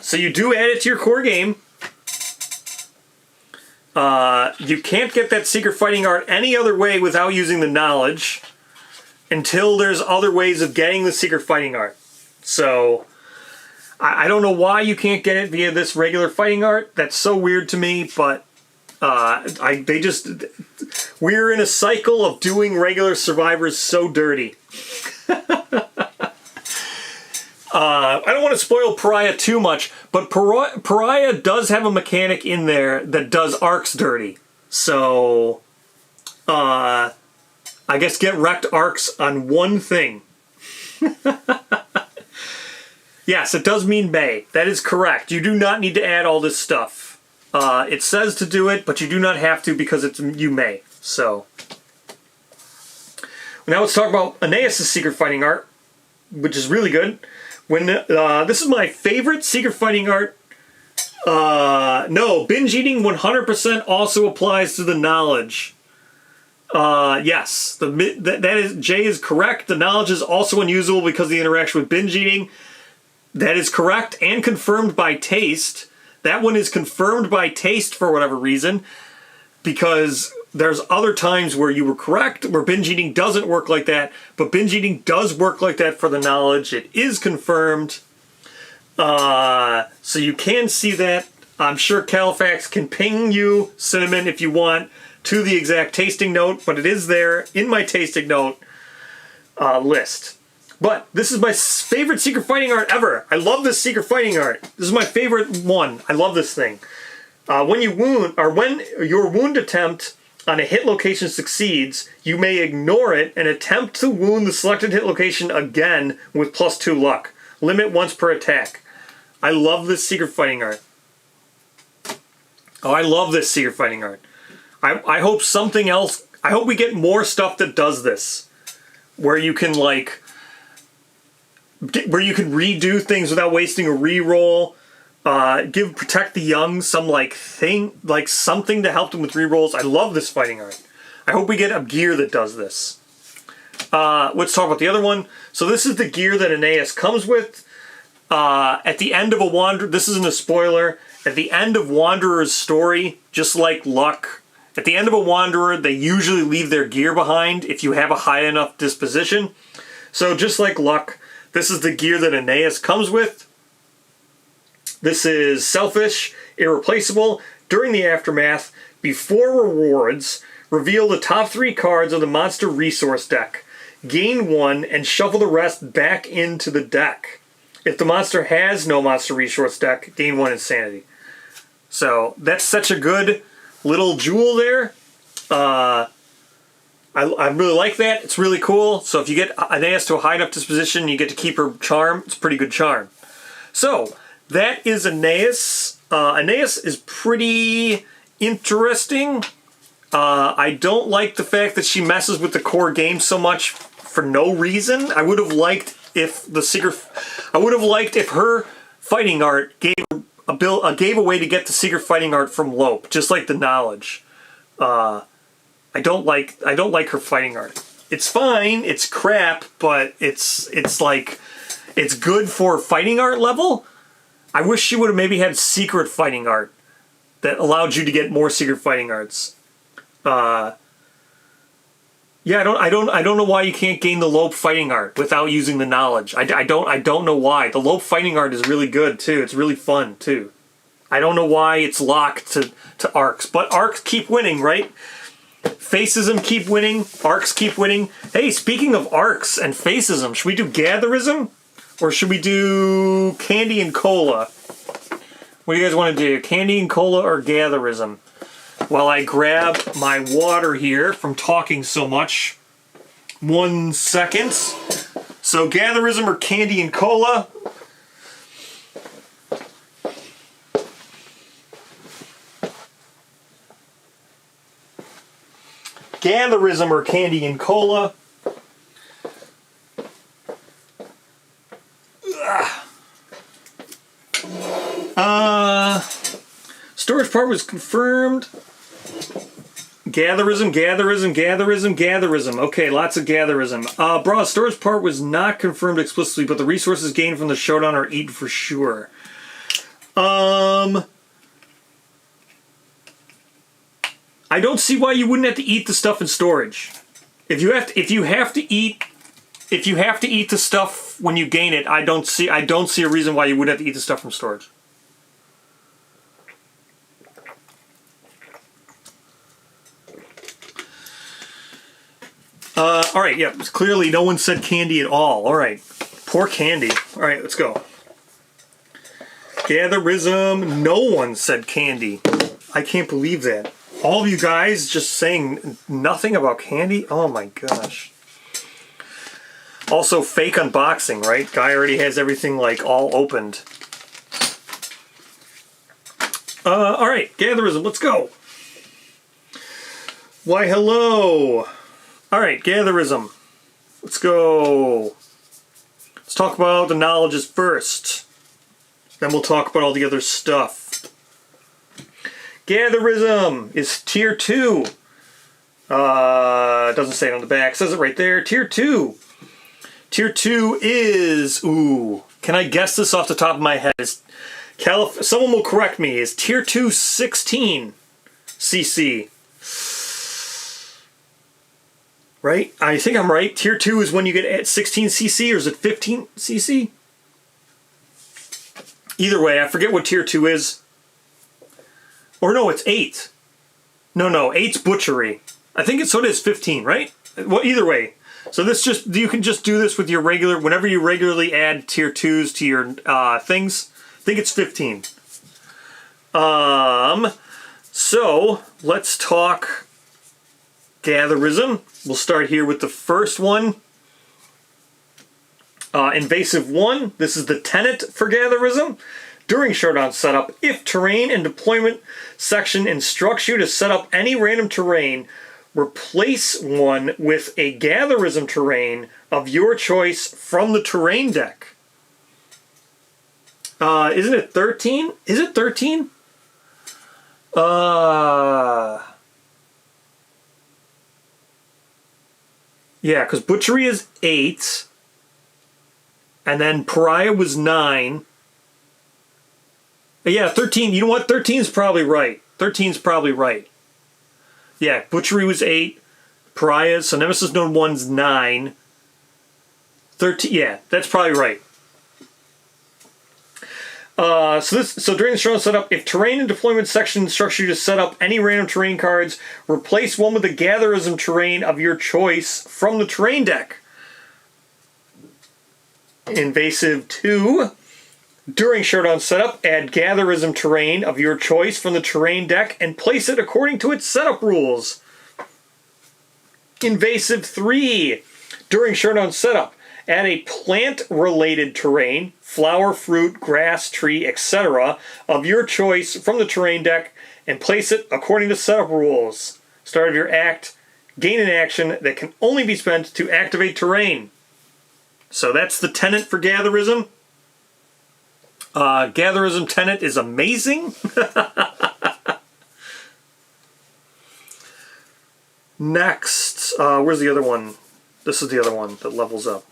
So you do add it to your core game. You can't get that Secret Fighting Art any other way without using the knowledge until there's other ways of getting the Secret Fighting Art. So, I don't know why you can't get it via this regular fighting art. That's so weird to me, but We're in a cycle of doing regular survivors so dirty. I don't want to spoil Pariah too much, but Pariah does have a mechanic in there that does arcs dirty. So, I guess get wrecked arcs on one thing. Yes, it does mean may. That is correct. You do not need to add all this stuff. It says to do it, but you do not have to because you may. So, now let's talk about Aeneas' secret fighting art, which is really good. This is my favorite secret fighting art. No, binge eating 100% also applies to the knowledge. Yes, Jay is correct. The knowledge is also unusable because of the interaction with binge eating. That is correct and confirmed by taste. That one is confirmed by taste for whatever reason, because there's other times where you were correct, where binge eating doesn't work like that, but binge eating does work like that for the knowledge. It is confirmed. So you can see that. I'm sure Califax can ping you, Cinnamon, if you want, to the exact tasting note, but it is there in my tasting note list. But this is my favorite secret fighting art ever. I love this secret fighting art. This is my favorite one. I love this thing. When your wound attempt on a hit location succeeds, you may ignore it and attempt to wound the selected hit location again with +2 luck. Limit once per attack. I love this secret fighting art. Oh, I love this secret fighting art. I hope something else... I hope we get more stuff that does this. Where you can, like... where you can redo things without wasting a reroll. Protect the young some something to help them with rerolls. I love this fighting art. I hope we get a gear that does this. Let's talk about the other one. So this is the gear that Aeneas comes with. At the end of a Wanderer, this isn't a spoiler. At the end of Wanderer's story, just like Luck, at the end of a Wanderer, they usually leave their gear behind if you have a high enough disposition. So just like Luck, this is the gear that Aeneas comes with. This is selfish, irreplaceable. During the aftermath, before rewards, reveal the top 3 cards of the monster resource deck. Gain 1 and shuffle the rest back into the deck. If the monster has no monster resource deck, gain 1 insanity. So that's such a good little jewel there. I really like that. It's really cool. So if you get Aeneas to a high enough disposition, you get to keep her charm. It's a pretty good charm. So that is Aeneas. Aeneas is pretty interesting. I don't like the fact that she messes with the core game so much for no reason. I would have liked if her fighting art gave a way to get the secret fighting art from Lope, just like the knowledge. I don't like her fighting art. It's fine, it's crap, but it's good for fighting art level. I wish she would have maybe had secret fighting art that allowed you to get more secret fighting arts. Yeah, I don't know why you can't gain the Lope fighting art without using the knowledge. I don't know why. The Lope fighting art is really good too. It's really fun too. I don't know why it's locked to arcs, but arcs keep winning, right? Facism keep winning, arcs keep winning. Hey, speaking of arcs and facism, should we do Gatherism or should we do Candy and Cola? What do you guys want to do? Candy and Cola or Gatherism? While I grab my water here from talking so much. 1 second. So Gatherism or Candy and Cola? Gatherism or Candy and Cola? Storage part was confirmed. Gatherism. Okay, lots of Gatherism. Storage part was not confirmed explicitly, but the resources gained from the showdown are eaten for sure. I don't see why you wouldn't have to eat the stuff in storage. If you have to eat the stuff when you gain it, I don't see a reason why you wouldn't have to eat the stuff from storage. All right, yeah, clearly no one said candy at all. All right, poor candy. All right, let's go. Gatherism, no one said candy. I can't believe that. All of you guys just saying nothing about candy? Oh my gosh. Also, fake unboxing, right? Guy already has everything like all opened. All right, Gatherism, let's go. Why, hello. All right, Gatherism, let's go. Let's talk about the knowledges first. Then we'll talk about all the other stuff. Gatherism is tier 2. It doesn't say it on the back. It says it right there. Tier 2. Tier 2 is, ooh, can I guess this off the top of my head? Someone will correct me. Is tier 2 16 cc? Right? I think I'm right. Tier 2 is when you get at 16 cc, or is it 15 cc? Either way, I forget what tier 2 is. Or no, it's 8. No, 8's butchery. I think it's, so it is 15, right? Well, either way. So this just, you can just do this with your regular, whenever you regularly add tier 2s to your things. I think it's 15. So let's talk Gatherism. We'll start here with the first one. Invasive 1. This is the tenet for Gatherism. During showdown setup, if terrain and deployment section instructs you to set up any random terrain, replace one with a Gatherism terrain of your choice from the terrain deck. Isn't it 13? Is it 13? Yeah, because Butchery is 8. And then Pariah was 9. Yeah, 13. You know what? 13's probably right. 13's probably right. Yeah, Butchery was 8. Pariah, so Nemesis Node 1's 9. 13, yeah, that's probably right. So during the showdown setup, if terrain and deployment section instructs you to set up any random terrain cards, replace one with the Gatherism terrain of your choice from the terrain deck. Invasive 2. During showdown setup, add Gatherism terrain of your choice from the terrain deck and place it according to its setup rules. Invasive 3. During showdown setup, add a plant-related terrain, flower, fruit, grass, tree, etc., of your choice from the terrain deck and place it according to setup rules. Start of your act, gain an action that can only be spent to activate terrain. So that's the tenet for Gatherism. Gatherism tenet is amazing. Next, where's the other one? This is the other one that levels up.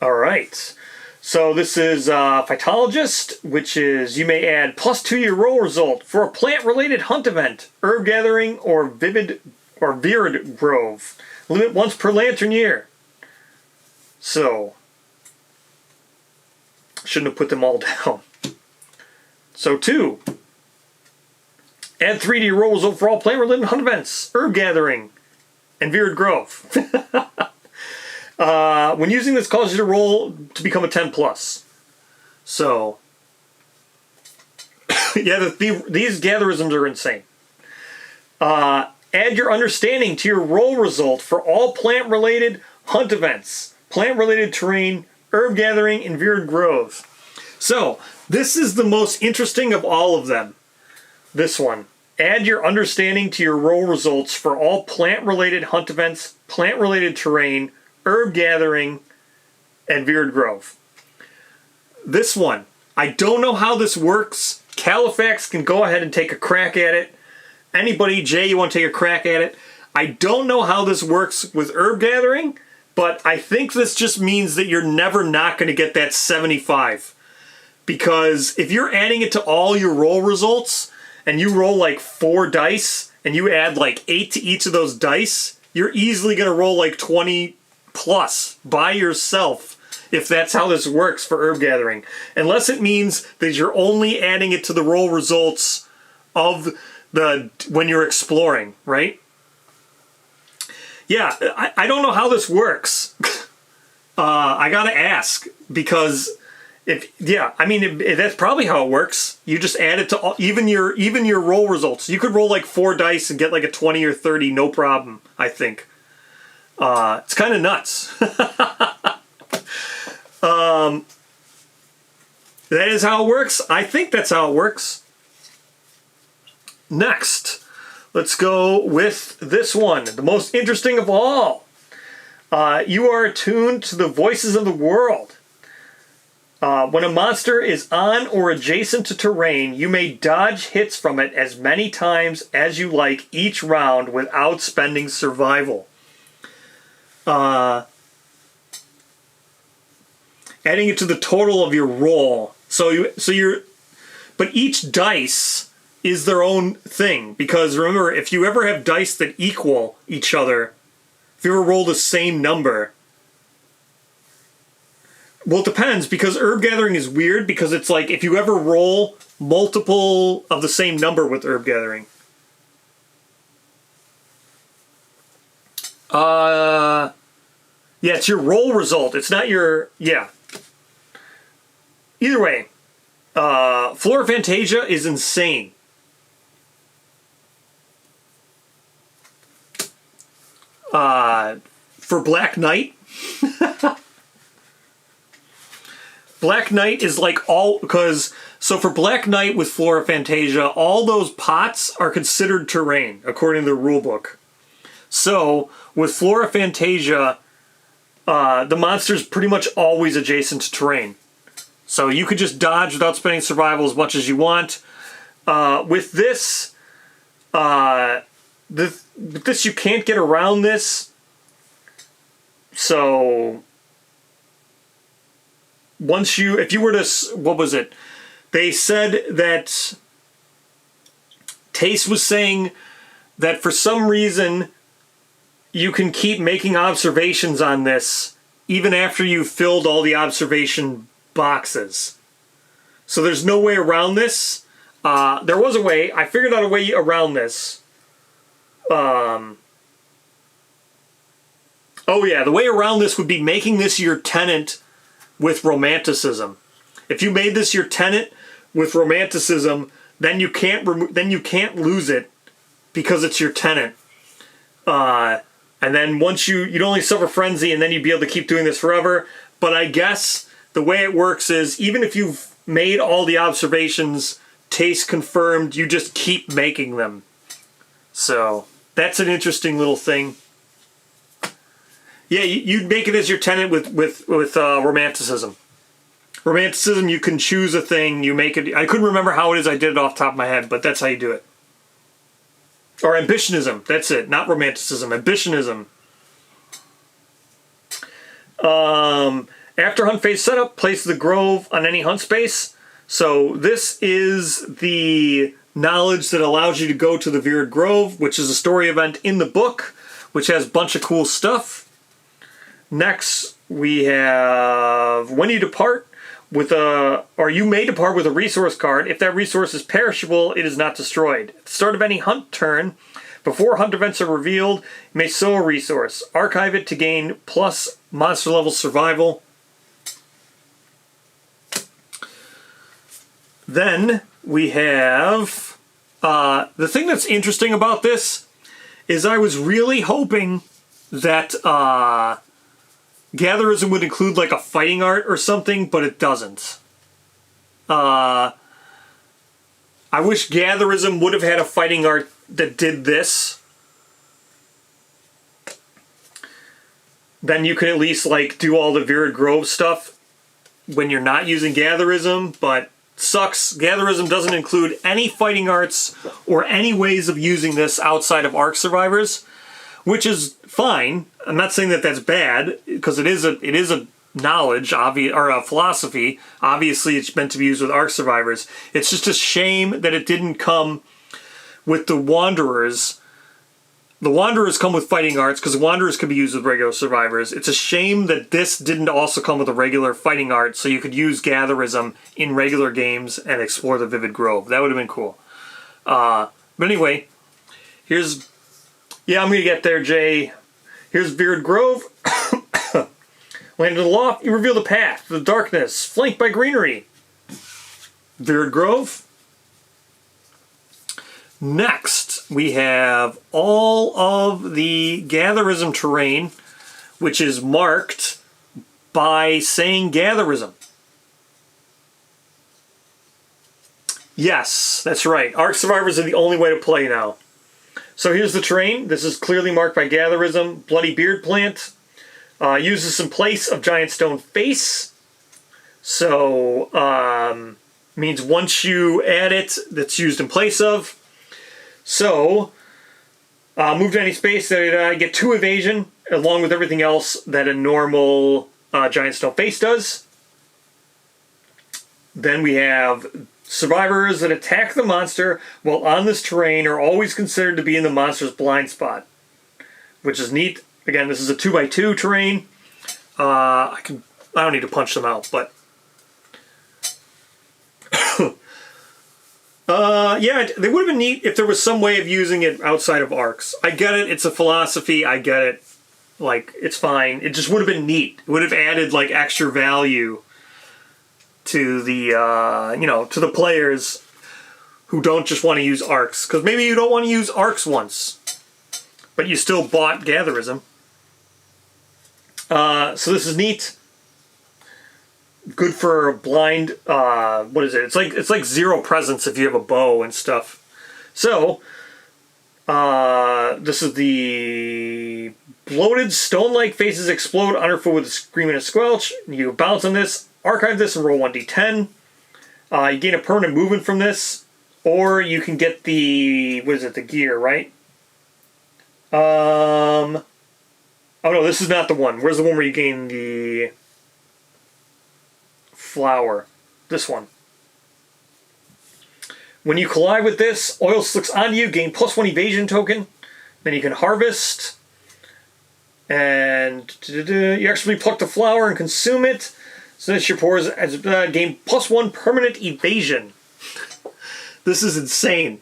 Alright, so this is Phytologist, which is you may add +2 to your roll result for a plant-related hunt event, herb gathering, or vivid grove. Limit once per lantern year. So, shouldn't have put them all down. So 2. Add 3 to your roll result for all plant-related hunt events, herb gathering, and Virid Grove. When using this, causes you to roll to become a 10+. So, yeah, these Gatherisms are insane. Add your understanding to your roll result for all plant-related hunt events, plant-related terrain, herb gathering, and Virid Grove. So, this is the most interesting of all of them. This one. Add your understanding to your roll results for all plant-related hunt events, plant-related terrain, herb gathering, and Virid Grove. This one. I don't know how this works. Califax can go ahead and take a crack at it. Anybody, Jay, you want to take a crack at it? I don't know how this works with herb gathering, but I think this just means that you're never not going to get that 75. Because if you're adding it to all your roll results, and you roll like 4 dice, and you add like 8 to each of those dice, you're easily going to roll like 20 plus by yourself, if that's how this works for herb gathering. Unless it means that you're only adding it to the roll results of when you're exploring, right? Yeah, I don't know how this works. I gotta ask, because that's probably how it works. You just add it to even your roll results. You could roll like 4 dice and get like a 20 or 30, no problem, I think. It's kind of nuts. That is how it works. I think that's how it works. Next, let's go with this one, the most interesting of all. You are attuned to the voices of the world. When a monster is on or adjacent to terrain, you may dodge hits from it as many times as you like each round without spending survival. Adding it to the total of your roll. But each dice is their own thing, because remember, if you ever have dice that equal each other, if you ever roll the same number, well, it depends, because herb gathering is weird, because it's like if you ever roll multiple of the same number with herb gathering. Yeah, it's your roll result. It's not your, yeah. Either way, Flora Fantasia is insane. For Black Knight, Black Knight is like so for Black Knight with Flora Fantasia, all those pots are considered terrain according to the rulebook. So with Flora Fantasia, the monster's pretty much always adjacent to terrain. So you could just dodge without spending survival as much as you want. With this, you can't get around this. So if you were to, what was it? They said that Tace was saying that for some reason you can keep making observations on this even after you've filled all the observation boxes. So there's no way around this. There was a way. I figured out a way around this. Oh yeah, the way around this would be making this your tenant with romanticism. If you made this your tenant with romanticism, then you can't lose it because it's your tenant. And then once you'd only suffer frenzy, and then you'd be able to keep doing this forever. But I guess the way it works is, even if you've made all the observations, taste confirmed, you just keep making them. So that's an interesting little thing. Yeah, you'd make it as your tenant with romanticism. Romanticism, you can choose a thing, you make it. I couldn't remember how it is. I did it off the top of my head, but that's how you do it. Or ambitionism. That's it. Not romanticism. Ambitionism. After hunt phase setup, place the grove on any hunt space. So this is the knowledge that allows you to go to the Virid Grove, which is a story event in the book, which has a bunch of cool stuff. Next, we have when you depart you may depart with a resource card. If that resource is perishable, it is not destroyed. At the start of any hunt turn, before hunt events are revealed, you may sow a resource. Archive it to gain plus monster level survival. Then we have the thing that's interesting about this is I was really hoping that Gatherism would include like a fighting art or something, but it doesn't. I wish Gatherism would have had a fighting art that did this. Then you can at least like do all the Virid Grove stuff when you're not using Gatherism, but sucks. Gatherism doesn't include any fighting arts or any ways of using this outside of Ark Survivors, which is fine. I'm not saying that that's bad, because it is a knowledge, or a philosophy. Obviously, it's meant to be used with Ark Survivors. It's just a shame that it didn't come with the Wanderers. The Wanderers come with fighting arts, because the Wanderers could be used with regular Survivors. It's a shame that this didn't also come with a regular fighting art, so you could use Gatherism in regular games and explore the Vivid Grove. That would have been cool. But anyway, here's... Yeah, I'm going to get there, Jay. Here's Veered Grove. Land in the loft, you reveal the path to the darkness, flanked by greenery. Veered Grove. Next, we have all of the Gatherism terrain, which is marked by saying Gatherism. Yes, that's right. Ark Survivors are the only way to play now. So here's the terrain. This is clearly marked by Gatherism. Bloody Beard Plant. Uses in place of Giant Stone Face. So, means once you add it, that's used in place of. So, move to any space that get 2 evasion, along with everything else that a normal Giant Stone Face does. Then we have survivors that attack the monster while on this terrain are always considered to be in the monster's blind spot, which is neat. Again, this is a 2x2 terrain. I don't need to punch them out, but yeah, they would have been neat if there was some way of using it outside of arcs. I get it; it's a philosophy. I get it. Like, it's fine. It just would have been neat. It would have added like extra value to the to the players who don't just want to use arcs, because maybe you don't want to use arcs once, but you still bought Gatherism. So this is neat. Good for blind. What is it? It's like 0 presence if you have a bow and stuff. So this is the bloated stone-like faces explode underfoot with a scream and a squelch. You bounce on this, archive this, and roll 1d10. You gain a permanent movement from this, or you can get the the gear, right? Oh no, this is not the one. Where's the one where you gain the flower? This one. When you collide with this, oil slicks onto you, gain +1 evasion token. Then you can harvest. And you actually pluck the flower and consume it. So this your pores gain +1 permanent evasion. This is insane.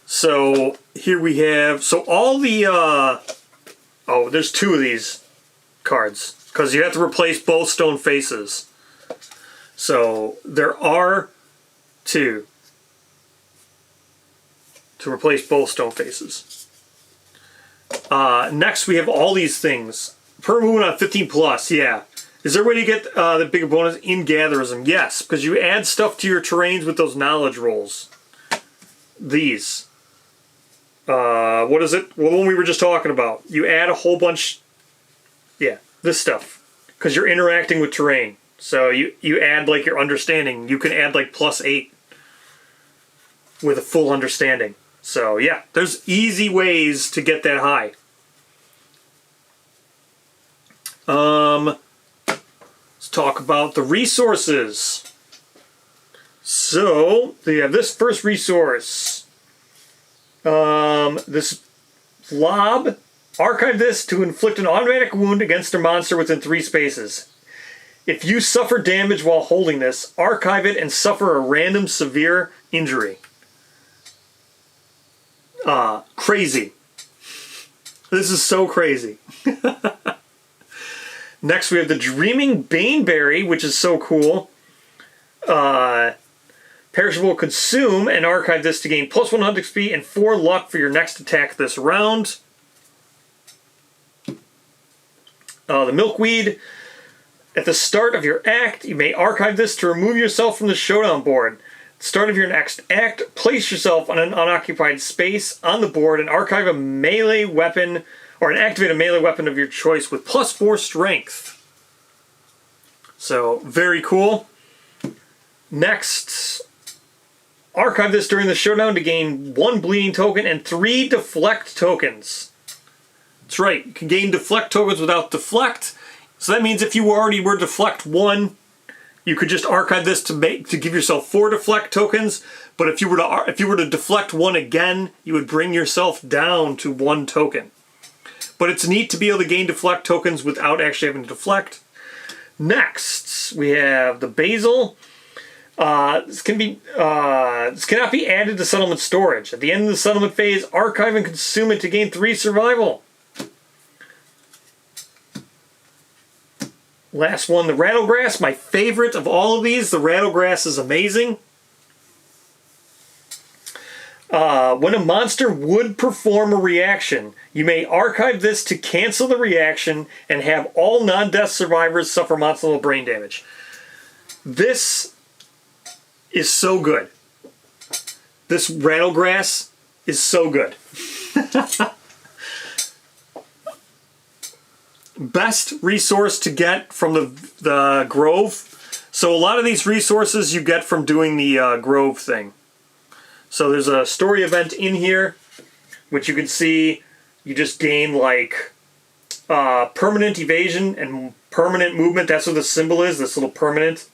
So here we have, so all the, there's 2 of these cards, because you have to replace both stone faces. So there are 2 to replace both stone faces. Next we have all these things. Per movement on 15+, yeah. Is there a way to get the bigger bonus in Gatherism? Yes, because you add stuff to your terrains with those knowledge rolls. These. What is it? Well, the one we were just talking about. You add a whole bunch... Yeah, this stuff. Because you're interacting with terrain. So you add, like, your understanding. You can add, like, +8 with a full understanding. So, yeah, there's easy ways to get that high. Let's talk about the resources. So, they have this first resource. This blob, archive this to inflict an automatic wound against a monster within 3 spaces. If you suffer damage while holding this, archive it and suffer a random severe injury. Crazy. This is so crazy. Next we have the Dreaming Baneberry, which is so cool. Perishable consume and archive this to gain +1 hunt XP and 4 luck for your next attack this round. The Milkweed. At the start of your act, you may archive this to remove yourself from the showdown board. At the start of your next act, place yourself on an unoccupied space on the board and archive a melee weapon or activate a melee weapon of your choice with +4 strength. So, very cool. Next, archive this during the showdown to gain 1 bleeding token and 3 deflect tokens. That's right, you can gain deflect tokens without deflect. So that means if you already were deflect 1, you could just archive this to give yourself 4 deflect tokens. But if you were to deflect 1 again, you would bring yourself down to 1 token. But it's neat to be able to gain deflect tokens without actually having to deflect. Next, we have the Basil. This cannot be added to settlement storage. At the end of the settlement phase, archive and consume it to gain 3 survival. Last one, the Rattlegrass, my favorite of all of these. The Rattlegrass is amazing. When a monster would perform a reaction, you may archive this to cancel the reaction and have all non-death survivors suffer monster level brain damage. This is so good. This Rattlegrass is so good. Best resource to get from the Grove. So a lot of these resources you get from doing the Grove thing. So there's a story event in here, which you can see you just gain like permanent evasion and permanent movement. That's what the symbol is, this little permanent.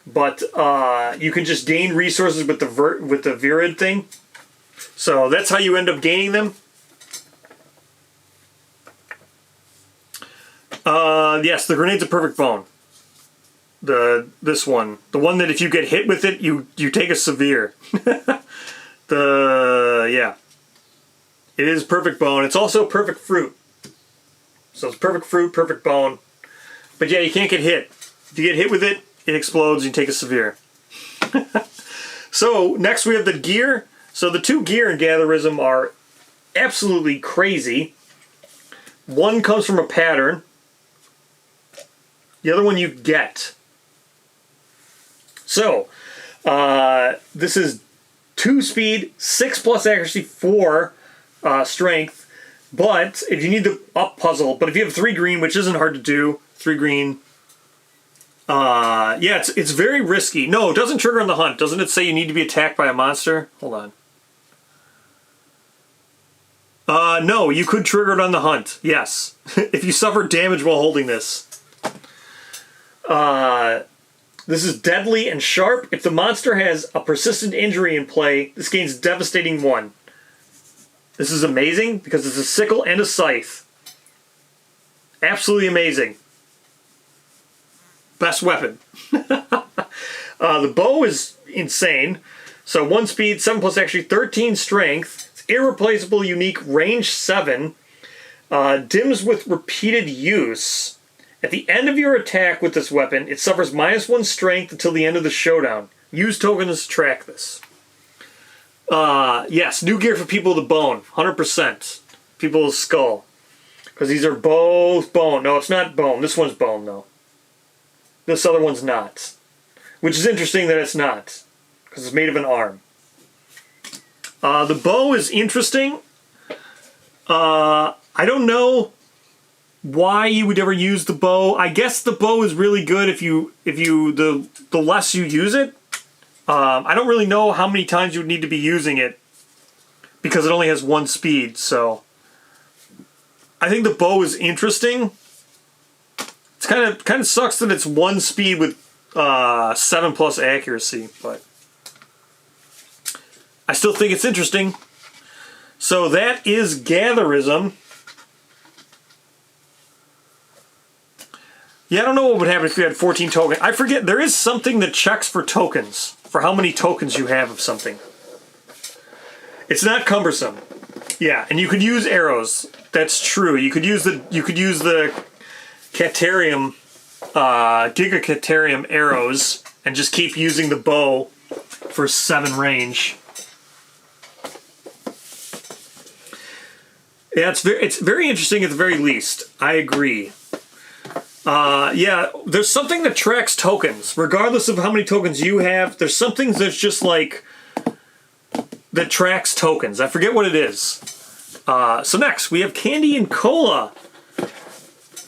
But you can just gain resources with the Virid thing. So that's how you end up gaining them. Yes, the Grenade's a perfect bone. This one. The one that if you get hit with it, you take a severe. Yeah. It is perfect bone. It's also perfect fruit. So it's perfect fruit, perfect bone. But yeah, you can't get hit. If you get hit with it, it explodes, you take a severe. So next we have the gear. So the 2 gear in Gatherism are absolutely crazy. One comes from a pattern. The other one you get. So, this is 2 speed, 6 plus accuracy, 4 strength. But if you need the up puzzle, but if you have 3 green, which isn't hard to do, 3 green. Yeah, it's very risky. No, it doesn't trigger on the hunt. Doesn't it say you need to be attacked by a monster? Hold on. No, you could trigger it on the hunt. Yes. If you suffer damage while holding this. This is deadly and sharp. If the monster has a persistent injury in play, this gains devastating 1. This is amazing because it's a sickle and a scythe. Absolutely amazing. Best weapon. The bow is insane. So 1 speed, 7 plus actually 13 strength. It's irreplaceable, unique, range 7. Dims with repeated use. At the end of your attack with this weapon, it suffers -1 strength until the end of the showdown. Use tokens to track this. Yes, new gear for people with a bone. 100%. People with skull. Because these are both bone. No, it's not bone. This one's bone, though. This other one's not. Which is interesting that it's not. Because it's made of an arm. The bow is interesting. I don't know why you would ever use the bow. I guess the bow is really good if the less you use it. I don't really know how many times you would need to be using it because it only has 1 speed. So I think the bow is interesting. It's kind of sucks that it's 1 speed with 7 plus accuracy, but I still think it's interesting. So that is Gatherism. Yeah, I don't know what would happen if you had 14 tokens. I forget, there is something that checks for tokens, for how many tokens you have of something. It's not cumbersome. Yeah, and you could use arrows. That's true. You could use the Caterium, Giga Caterium arrows and just keep using the bow for 7 range. Yeah, it's very interesting at the very least. I agree. Yeah, there's something that tracks tokens. Regardless of how many tokens you have, there's something that's just like that tracks tokens. I forget what it is. So next, we have candy and cola.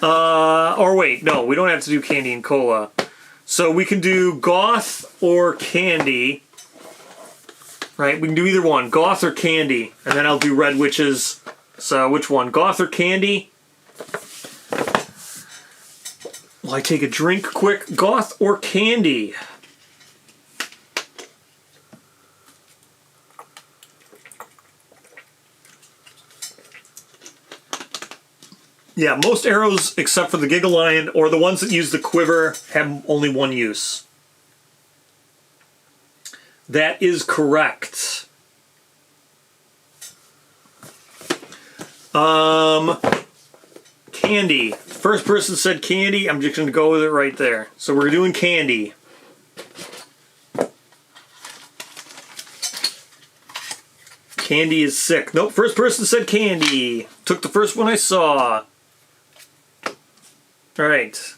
Or wait, no, we don't have to do candy and cola. So we can do Goth or candy. Right, we can do either one, Goth or candy. And then I'll do Red Witches. So which one, Goth or candy? Will I take a drink quick? Goth or candy? Yeah, most arrows, except for the Giga Lion, or the ones that use the quiver, have only 1 use. That is correct. Candy. First person said candy. I'm just going to go with it right there. So we're doing candy. Candy is sick. Nope, first person said candy. Took the first one I saw. Alright.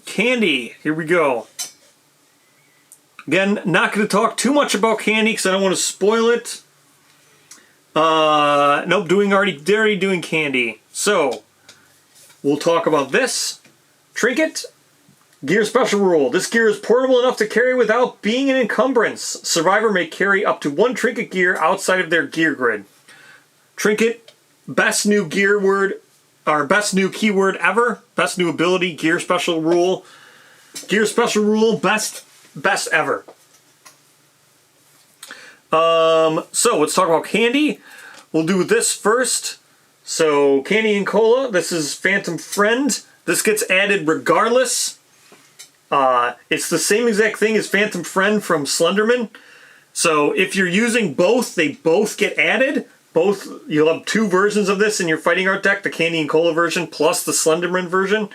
Candy. Here we go. Again, not going to talk too much about candy because I don't want to spoil it. Nope, already doing candy. So, we'll talk about this. Trinket. Gear special rule. This gear is portable enough to carry without being an encumbrance. Survivor may carry up to one trinket gear outside of their gear grid. Trinket, best new gear word, or best new keyword ever. Best new ability, gear special rule. Gear special rule, best ever. So let's talk about candy. We'll do this first. So candy and cola. This is Phantom Friend. This gets added regardless. It's the same exact thing as Phantom Friend from Slenderman. So if you're using both, they both get added. Both, you'll have two versions of this in your fighting art deck, the candy and cola version plus the Slenderman version.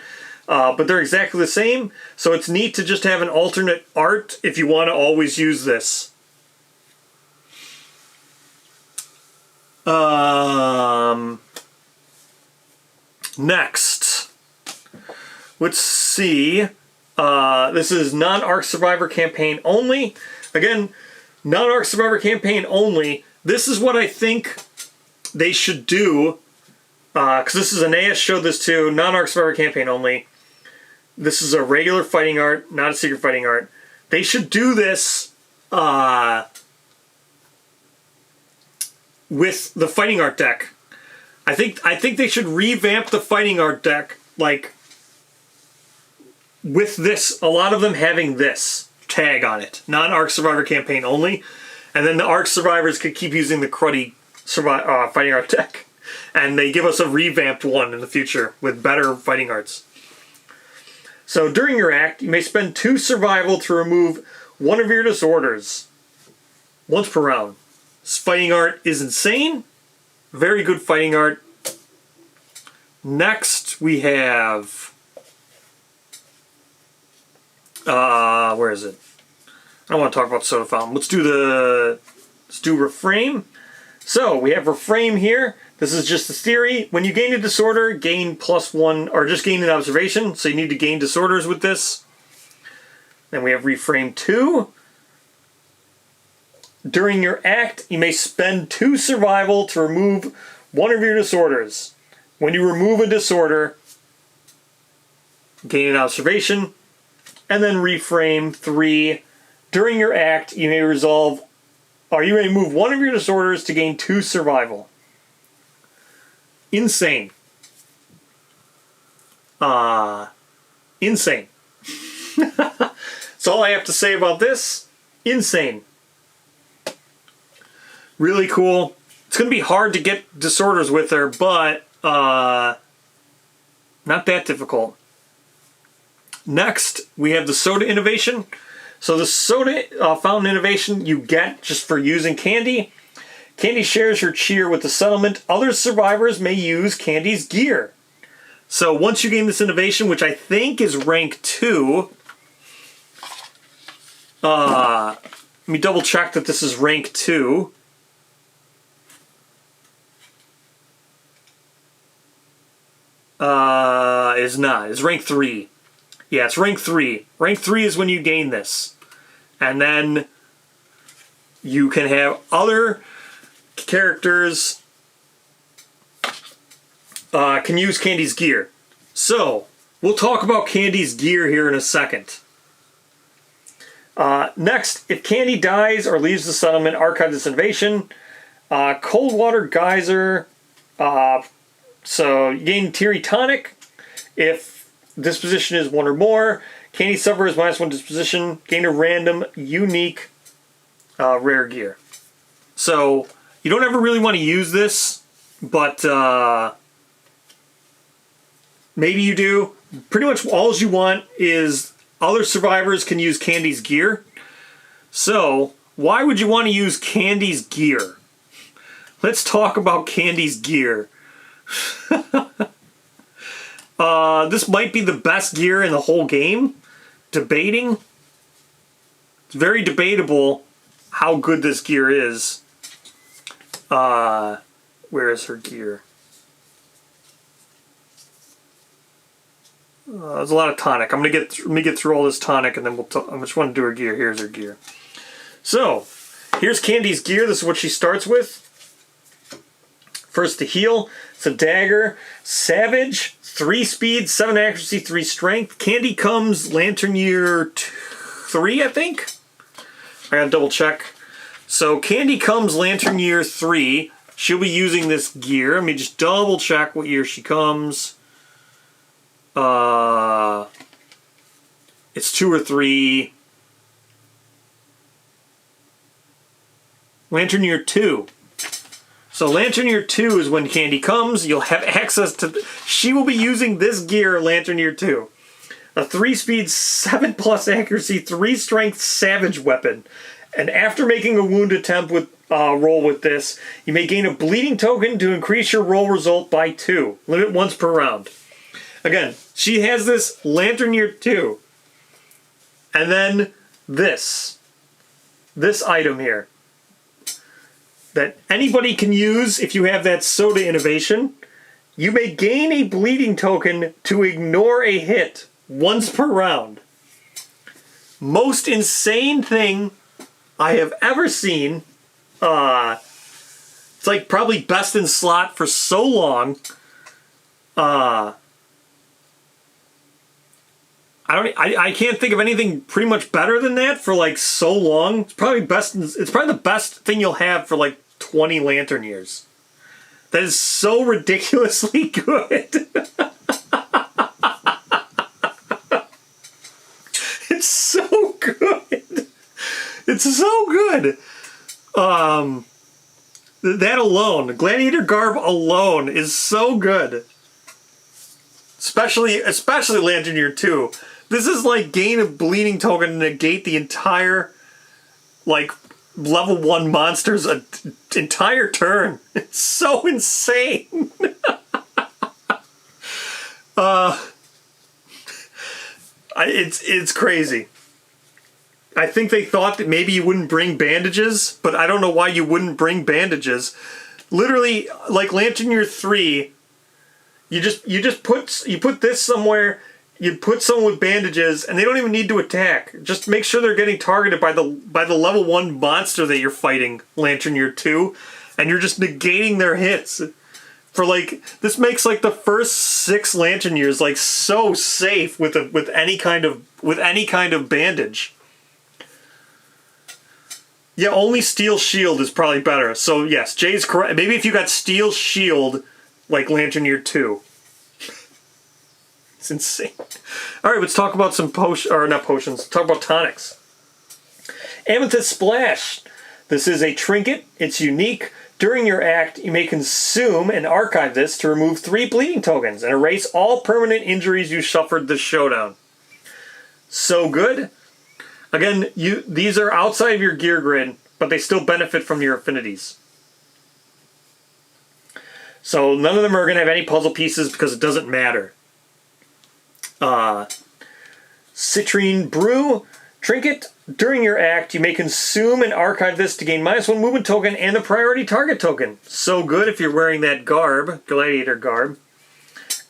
But they're exactly the same. So it's neat to just have an alternate art if you want to always use this. Next, let's see. This is non-Arc Survivor campaign only. Again, non-Arc Survivor campaign only. This is what I think they should do. Because this is Aeneas showed this too. Non-Arc Survivor campaign only. This is a regular fighting art, not a secret fighting art. They should do this with the fighting art deck. I think they should revamp the fighting art deck, like, with this, a lot of them having this tag on it. Non-Arc Survivor campaign only. And then the Arc Survivors could keep using the cruddy fighting art deck. And they give us a revamped one in the future with better fighting arts. So during your act, you may spend 2 survival to remove one of your disorders. Once per round. This fighting art is insane. Very good fighting art. Next we have... where is it? I don't want to talk about soda fountain. Let's do reframe. So we have reframe here. This is just the theory. When you gain a disorder, gain +1, or just gain an observation. So you need to gain disorders with this. Then we have reframe 2. During your act, you may spend 2 survival to remove one of your disorders. When you remove a disorder, gain an observation. And then reframe 3. During your act, you may resolve, or you may move one of your disorders to gain 2 survival. Insane. Insane. That's all I have to say about this. Insane. Really cool. It's going to be hard to get disorders with her, but not that difficult. Next, we have the soda innovation. So the soda fountain innovation you get just for using Candy. Candy shares her cheer with the settlement. Other survivors may use Candy's gear. So once you gain this innovation, which I think is rank 2, let me double check that this is rank 2. It's not. It's rank 3. Yeah, it's rank 3. Rank 3 is when you gain this. And then you can have other characters can use Candy's gear. So, we'll talk about Candy's gear here in a second. Next, if Candy dies or leaves the settlement, archive this innovation. Cold Water Geyser. So, you gain Teary Tonic. If disposition is 1 or more, Candy suffers -1 disposition. Gain a random, unique, rare gear. So, you don't ever really want to use this, but maybe you do. Pretty much all you want is Other survivors can use Candy's gear. So, why would you want to use Candy's gear? Let's talk about Candy's gear. This might be the best gear in the whole game. Debating. It's very debatable how good this gear is. Where is her gear? There's a lot of tonic. Let me get through all this tonic, and then I just want to do her gear. Here's her gear. So, here's Candy's gear. This is what she starts with. First to heal, it's a dagger, savage, 3 speed, 7 accuracy, 3 strength. Candy comes Lantern Year 3, I think. I gotta double check. So Candy comes Lantern Year 3. She'll be using this gear. Let me just double check what year she comes. It's 2 or 3. Lantern Year 2. So Lantern Year 2 is when Candy comes. You'll have access to... She will be using this gear, Lantern Year 2. A 3 speed, 7 plus accuracy, 3 strength savage weapon. And after making a wound attempt with roll with this, you may gain a bleeding token to increase your roll result by 2. Limit once per round. Again, she has this Lantern Year 2. And then this. This item here. That anybody can use if you have that soda innovation. You may gain a bleeding token to ignore a hit once per round. Most insane thing I have ever seen. It's like probably best in slot for so long. I can't think of anything pretty much better than that for like so long. It's probably the best thing you'll have for like 20 Lantern Years. That is so ridiculously good. It's so good. It's so good. That alone, Gladiator Garb alone is so good. Especially Lantern Year 2. This is like gain a bleeding token to negate the entire, like, level 1 monster's entire turn. It's so insane. It's crazy. I think they thought that maybe you wouldn't bring bandages, but I don't know why you wouldn't bring bandages. Literally, like Lantern Year 3, you put this somewhere. You put someone with bandages, and they don't even need to attack. Just make sure they're getting targeted by the level 1 monster that you're fighting, Lantern Year 2, and you're just negating their hits. For like, this makes like the first 6 Lantern Years like so safe with any kind of bandage. Yeah, only Steel Shield is probably better. So yes, Jay's correct. Maybe if you got Steel Shield, like Lantern Year 2. It's insane. All right, let's talk about some not potions. Let's talk about tonics. Amethyst Splash. This is a trinket. It's unique. During your act, you may consume and archive this to remove 3 bleeding tokens and erase all permanent injuries you suffered this showdown. So good. Again, these are outside of your gear grid, but they still benefit from your affinities. So none of them are going to have any puzzle pieces because it doesn't matter. Citrine Brew. Trinket. During your act, you may consume and archive this to gain -1 movement token and the priority target token. So good if you're wearing that garb, Gladiator Garb.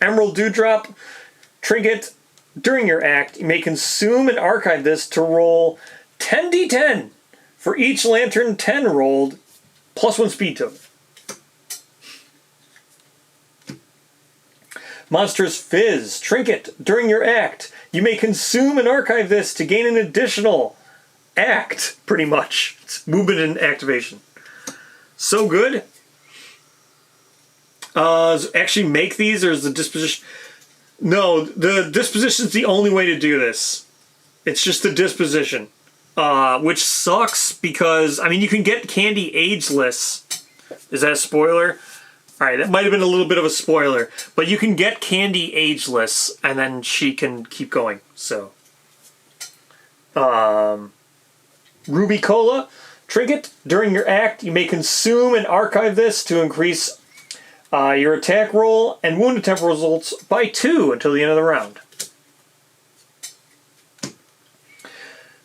Emerald Dewdrop. Trinket. During your act, you may consume and archive this to roll 10d10 for each Lantern 10 rolled, +1 speed token. Monstrous Fizz. Trinket. During your act, you may consume and archive this to gain an additional act, pretty much. It's movement and activation. So good. Actually make these, or is the disposition... No, the disposition is the only way to do this. It's just the disposition. Which sucks because, I mean, you can get Candy ageless. Is that a spoiler? Alright, that might have been a little bit of a spoiler. But you can get Candy ageless, and then she can keep going. So, Ruby Cola trinket. During your act, you may consume and archive this to increase your attack roll and wound attempt results by 2 until the end of the round.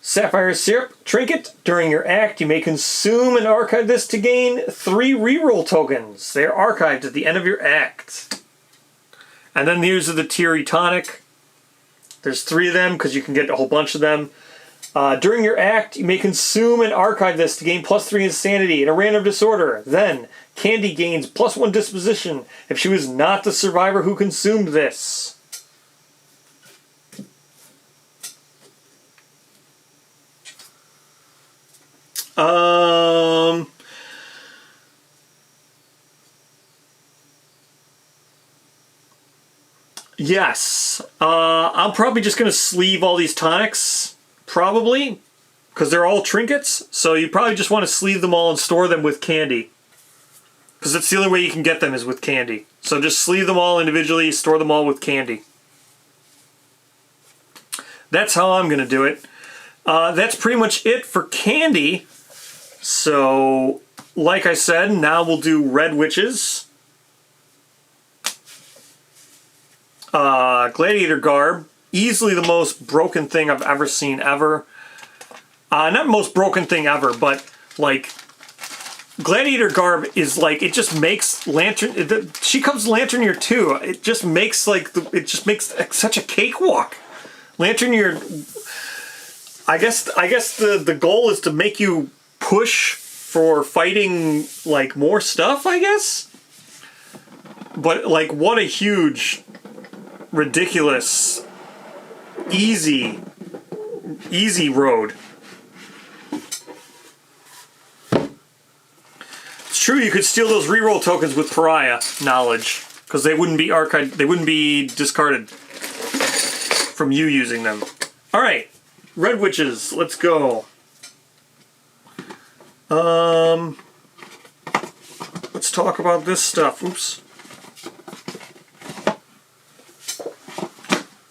Sapphire Syrup trinket. During your act, you may consume and archive this to gain 3 reroll tokens. They are archived at the end of your act. And then these are the Teary Tonic. There's 3 of them because you can get a whole bunch of them. During your act, you may consume and archive this to gain +3 insanity in a random disorder. Then, Candy gains +1 disposition if she was not the survivor who consumed this. Yes. I'm probably just going to sleeve all these tonics. Probably. Because they're all trinkets. So you probably just want to sleeve them all and store them with candy. Because it's the only way you can get them is with candy. So just sleeve them all individually, store them all with candy. That's how I'm going to do it. That's pretty much it for candy. So, like I said, now we'll do Red Witches. Gladiator Garb. Easily the most broken thing I've ever seen ever. Not most broken thing ever, but like Gladiator Garb is like, it just makes Lantern, she comes Lantern Year 2. It just makes like, it just makes such a cakewalk. Lantern Year, I guess the goal is to make you push for fighting like more stuff, I guess. But like, what a huge, ridiculous, easy road. It's true you could steal those reroll tokens with Pariah knowledge, because they wouldn't be archived, they wouldn't be discarded from you using them. Alright, Red Witches, let's go. Let's talk about this stuff. Oops.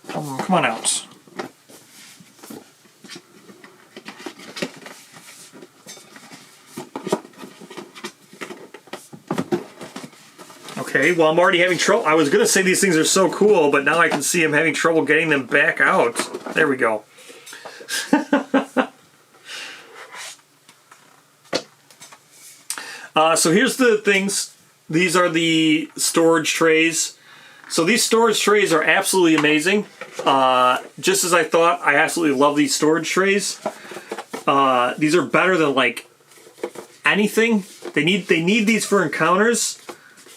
Come on out. Okay, well, I'm already having trouble. I was going to say these things are so cool, but now I can see I'm having trouble getting them back out. There we go. So here's the things. These are the storage trays. So these storage trays are absolutely amazing. Just as I thought, I absolutely love these storage trays. These are better than like anything. They need these for encounters.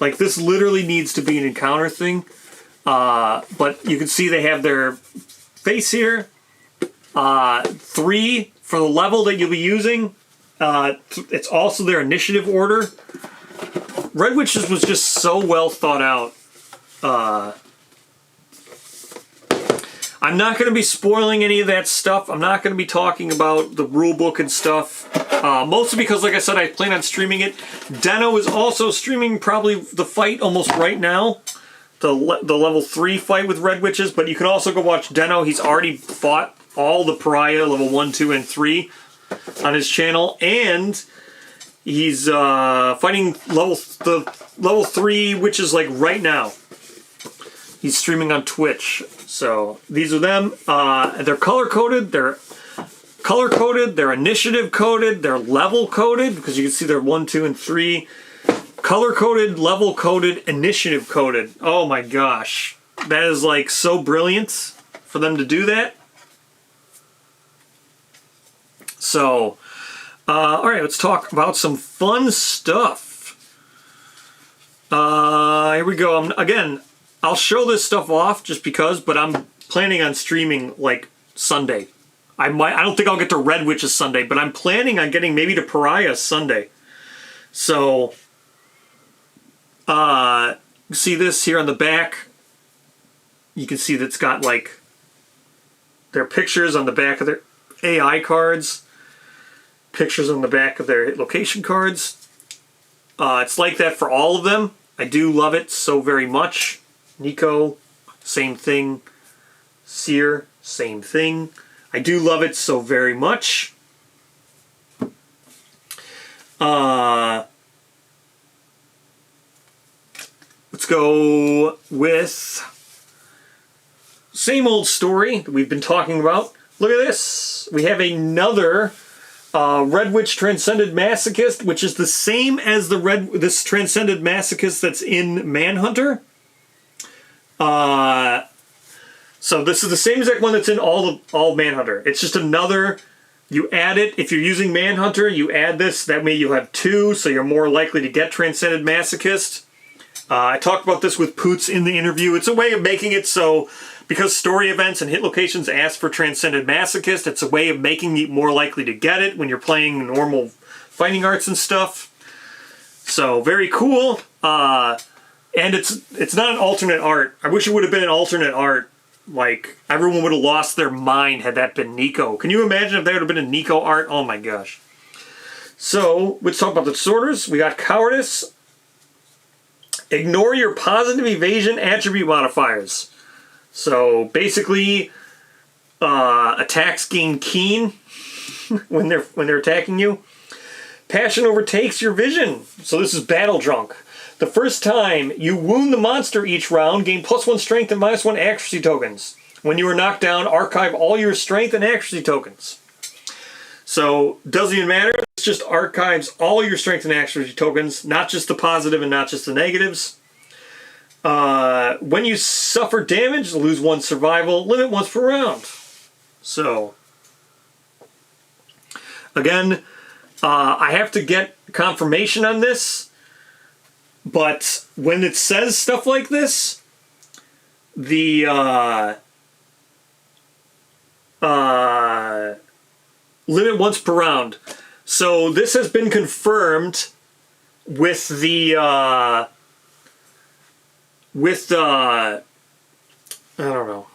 Like this literally needs to be an encounter thing. But you can see they have their face here. 3 for the level that you'll be using. It's also their initiative order. Red Witches was just so well thought out. I'm not going to be spoiling any of that stuff. I'm not going to be talking about the rule book and stuff. Mostly because, like I said, I plan on streaming it. Deno is also streaming probably the fight almost right now. The level 3 fight with Red Witches. But you can also go watch Deno. He's already fought all the Pariah level 1, 2, and 3 on his channel. And he's fighting level 3 witches like right now. He's streaming on Twitch. So these are them. They're color-coded. They're color-coded. They're initiative-coded. They're level-coded because you can see they're 1, 2, and 3. Color-coded, level-coded, initiative-coded. Oh my gosh. That is like so brilliant for them to do that. So, alright, let's talk about some fun stuff. Here we go. Again, I'll show this stuff off just because, but I'm planning on streaming like Sunday. I don't think I'll get to Red Witches Sunday, but I'm planning on getting maybe to Pariah Sunday. So, see this here on the back. You can see that's got like their pictures on the back of their AI cards. Pictures on the back of their location cards. It's like that for all of them. I do love it so very much. Nico, same thing. Seer, same thing. I do love it so very much. Let's go with same old story that we've been talking about. Look at this. We have another Red Witch Transcended Masochist, which is the same as this Transcended Masochist that's in Manhunter. So this is the same exact one that's in all Manhunter. It's just another. You add it if you're using Manhunter. You add this. That way you'll have 2, so you're more likely to get Transcended Masochist. I talked about this with Poots in the interview. It's a way of making it so, because story events and hit locations ask for Transcended Masochist, it's a way of making you more likely to get it when you're playing normal fighting arts and stuff. So, very cool. And it's not an alternate art. I wish it would have been an alternate art. Like, everyone would have lost their mind had that been Nico. Can you imagine if that would have been a Nico art? Oh my gosh. So, let's talk about the disorders. We got Cowardice. Ignore your positive evasion attribute modifiers. So basically, attacks gain keen when they're attacking you. Passion overtakes your vision. So this is battle drunk. The first time you wound the monster each round, gain +1 strength and -1 accuracy tokens. When you are knocked down, archive all your strength and accuracy tokens. So doesn't even matter. It just archives all your strength and accuracy tokens, not just the positive and not just the negatives. When you suffer damage, lose 1 survival, limit once per round. So, again, I have to get confirmation on this, but when it says stuff like this, the limit once per round. So this has been confirmed with the I don't know.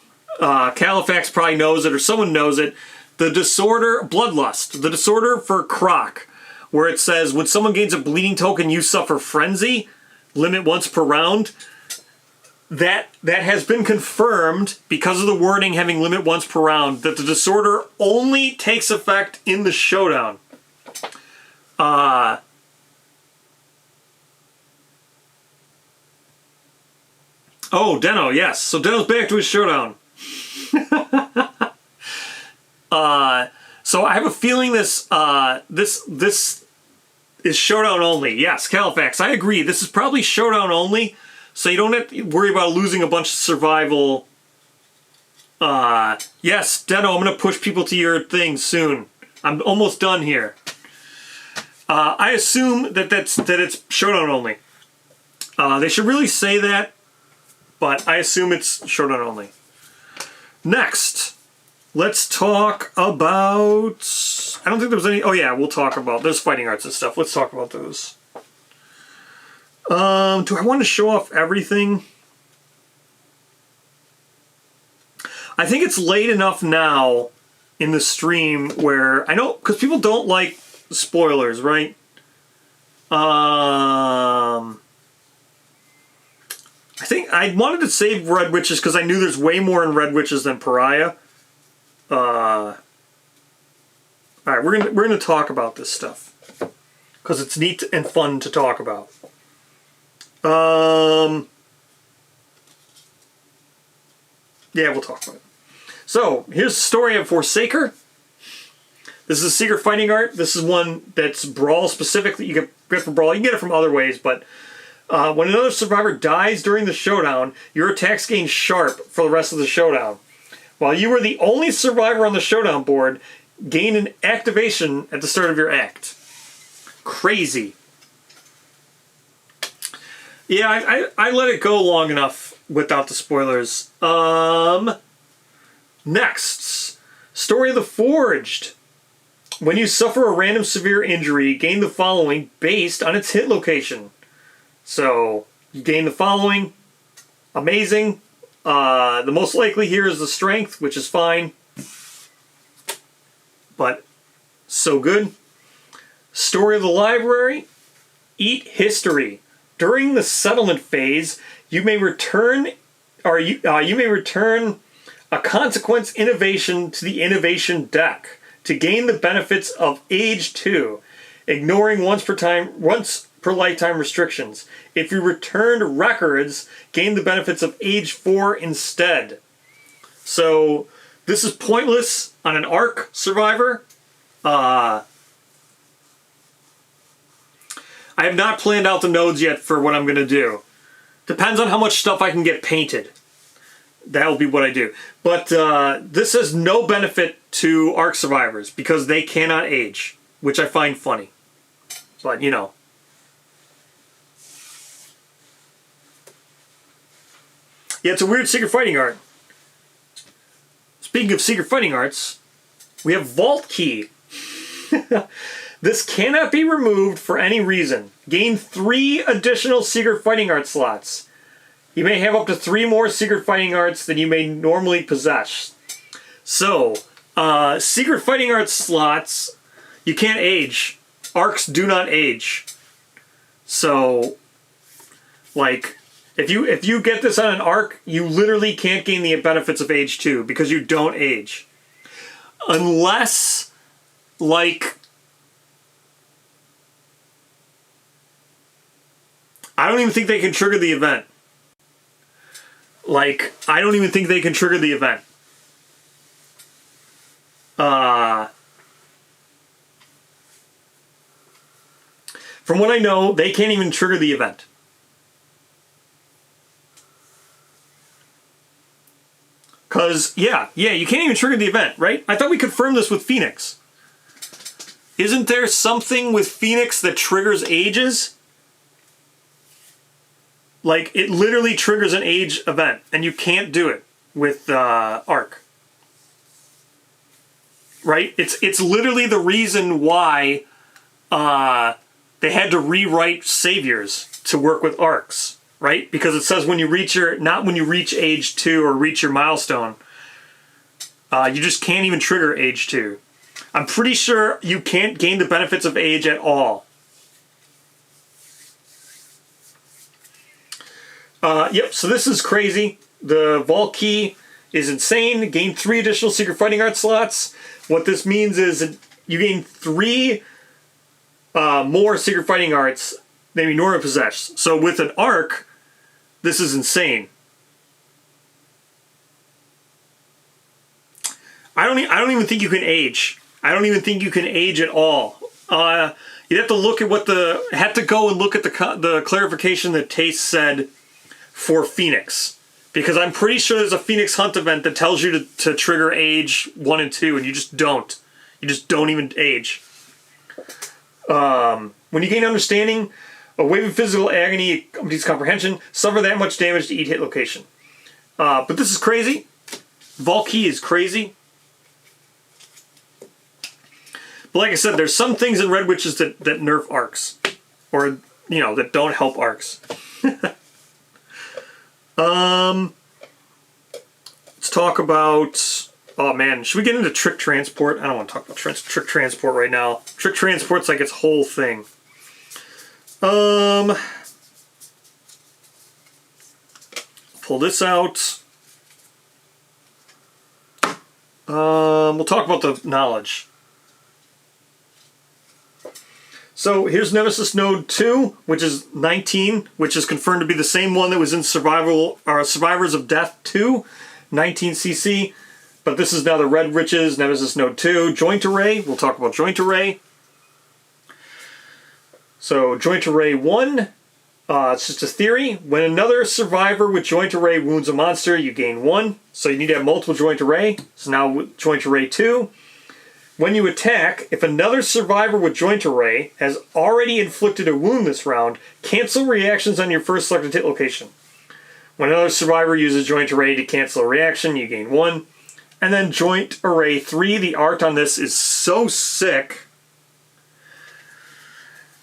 Califax probably knows it, or someone knows it. The disorder, Bloodlust, the disorder for Croc, where it says when someone gains a bleeding token, you suffer frenzy, limit once per round. That has been confirmed because of the wording having limit once per round, that the disorder only takes effect in the showdown. Oh, Deno, yes. So Deno's back to his showdown. So I have a feeling this is showdown only. Yes, Califax, I agree. This is probably showdown only, so you don't have to worry about losing a bunch of survival. Yes, Deno, I'm going to push people to your thing soon. I'm almost done here. I assume that it's showdown only. They should really say that, but I assume it's showdown only. Next, let's talk about... I don't think there was any... Oh yeah, we'll talk about... There's fighting arts and stuff. Let's talk about those. Do I want to show off everything? I think it's late enough now in the stream where... I know, because people don't like spoilers, right? I think I wanted to save Red Witches because I knew there's way more in Red Witches than Pariah. All right, we're gonna talk about this stuff because it's neat and fun to talk about. Yeah, we'll talk about it. So here's the story of Forsaker. This is a secret fighting art. This is one that's Brawl specific that you get from Brawl. You can get it from other ways, but when another survivor dies during the showdown, your attacks gain sharp for the rest of the showdown. While you are the only survivor on the showdown board, gain an activation at the start of your act. Crazy. Yeah, I let it go long enough without the spoilers. Next, Story of the Forged. When you suffer a random severe injury, gain the following based on its hit location. So, you gain the following. Amazing. The most likely here is the strength, which is fine. But, so good. Story of the Library. Eat History. During the settlement phase, you may return... you may return a consequence innovation to the innovation deck to gain the benefits of Age 2, ignoring once per lifetime restrictions. If you returned records, gain the benefits of Age 4 instead. So this is pointless on an Ark survivor. I have not planned out the nodes yet for what I'm going to do. Depends on how much stuff I can get painted. That will be what I do. But this has no benefit to Ark survivors because they cannot age, which I find funny. But, you know. Yeah, it's a weird secret fighting art. Speaking of secret fighting arts, we have Vault Key. This cannot be removed for any reason. Gain 3 additional secret fighting art slots. You may have up to 3 more secret fighting arts than you may normally possess. So, secret fighting art slots, you can't age. Arcs do not age. So, like, if you get this on an Arc, you literally can't gain the benefits of Age 2 because you don't age. Unless, like, I don't even think they can trigger the event. Like, I don't even think they can trigger the event. From what I know, they can't even trigger the event. Because, yeah, you can't even trigger the event, right? I thought we confirmed this with Phoenix. Isn't there something with Phoenix that triggers ages? Like, it literally triggers an age event, and you can't do it with Arc. Right? It's literally the reason why they had to rewrite Saviors to work with Arcs. Right? Because it says when you reach not when you reach Age 2 or reach your milestone, you just can't even trigger Age 2. I'm pretty sure you can't gain the benefits of Age at all. Yep, so this is crazy. The Vault Key is insane. Gain 3 additional secret fighting art slots. What this means is you gain 3 more secret fighting arts than you normally possess. So with an Arc, this is insane. I don't even think you can age. I don't even think you can age at all. You'd have to look at have to go and look at the clarification that Taste said for Phoenix, because I'm pretty sure there's a Phoenix Hunt event that tells you to trigger Age 1 and 2, and you just don't. You just don't even age. When you gain Understanding, a wave of physical agony accompanies comprehension. Suffer that much damage to each hit location. But this is crazy. Vault Key is crazy. But like I said, there's some things in Red Witches that nerf Arcs. Or, you know, that don't help Arcs. Let's talk about... Oh man, should we get into Trick Transport? I don't want to talk about Trick Transport right now. Trick Transport's like its whole thing. Pull this out. We'll talk about the knowledge. So here's Nemesis Node 2, which is 19, which is confirmed to be the same one that was in Survivors of Death 2, 19cc. But this is now the Red Witches, Nemesis Node 2. Joint Array, we'll talk about Joint Array. So Joint Array 1, it's just a theory. When another survivor with Joint Array wounds a monster, you gain 1. So you need to have multiple Joint Array. So now with Joint Array 2. When you attack, if another survivor with Joint Array has already inflicted a wound this round, cancel reactions on your first selected hit location. When another survivor uses Joint Array to cancel a reaction, you gain 1. And then Joint Array 3, the art on this is so sick.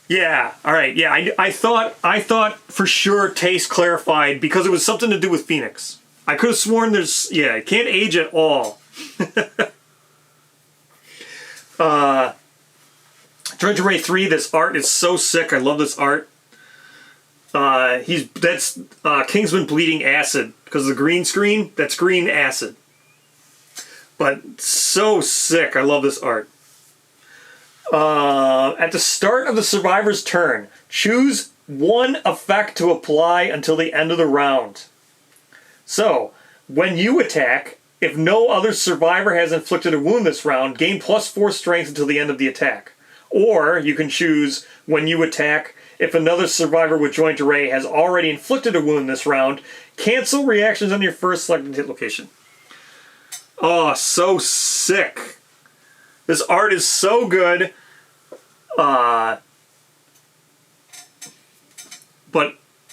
Yeah, alright, yeah, I thought for sure Taste clarified because it was something to do with Phoenix. I could have sworn it can't age at all. Joint Array 3, this art is so sick. I love this art. That's Kingsman bleeding acid because of the green screen. That's green acid. But so sick. I love this art. At the start of the survivor's turn, choose one effect to apply until the end of the round. So, when you attack, if no other survivor has inflicted a wound this round, gain +4 strength until the end of the attack. Or, you can choose, when you attack, if another survivor with joint array has already inflicted a wound this round, cancel reactions on your first selected hit location. Oh, so sick. This art is so good. But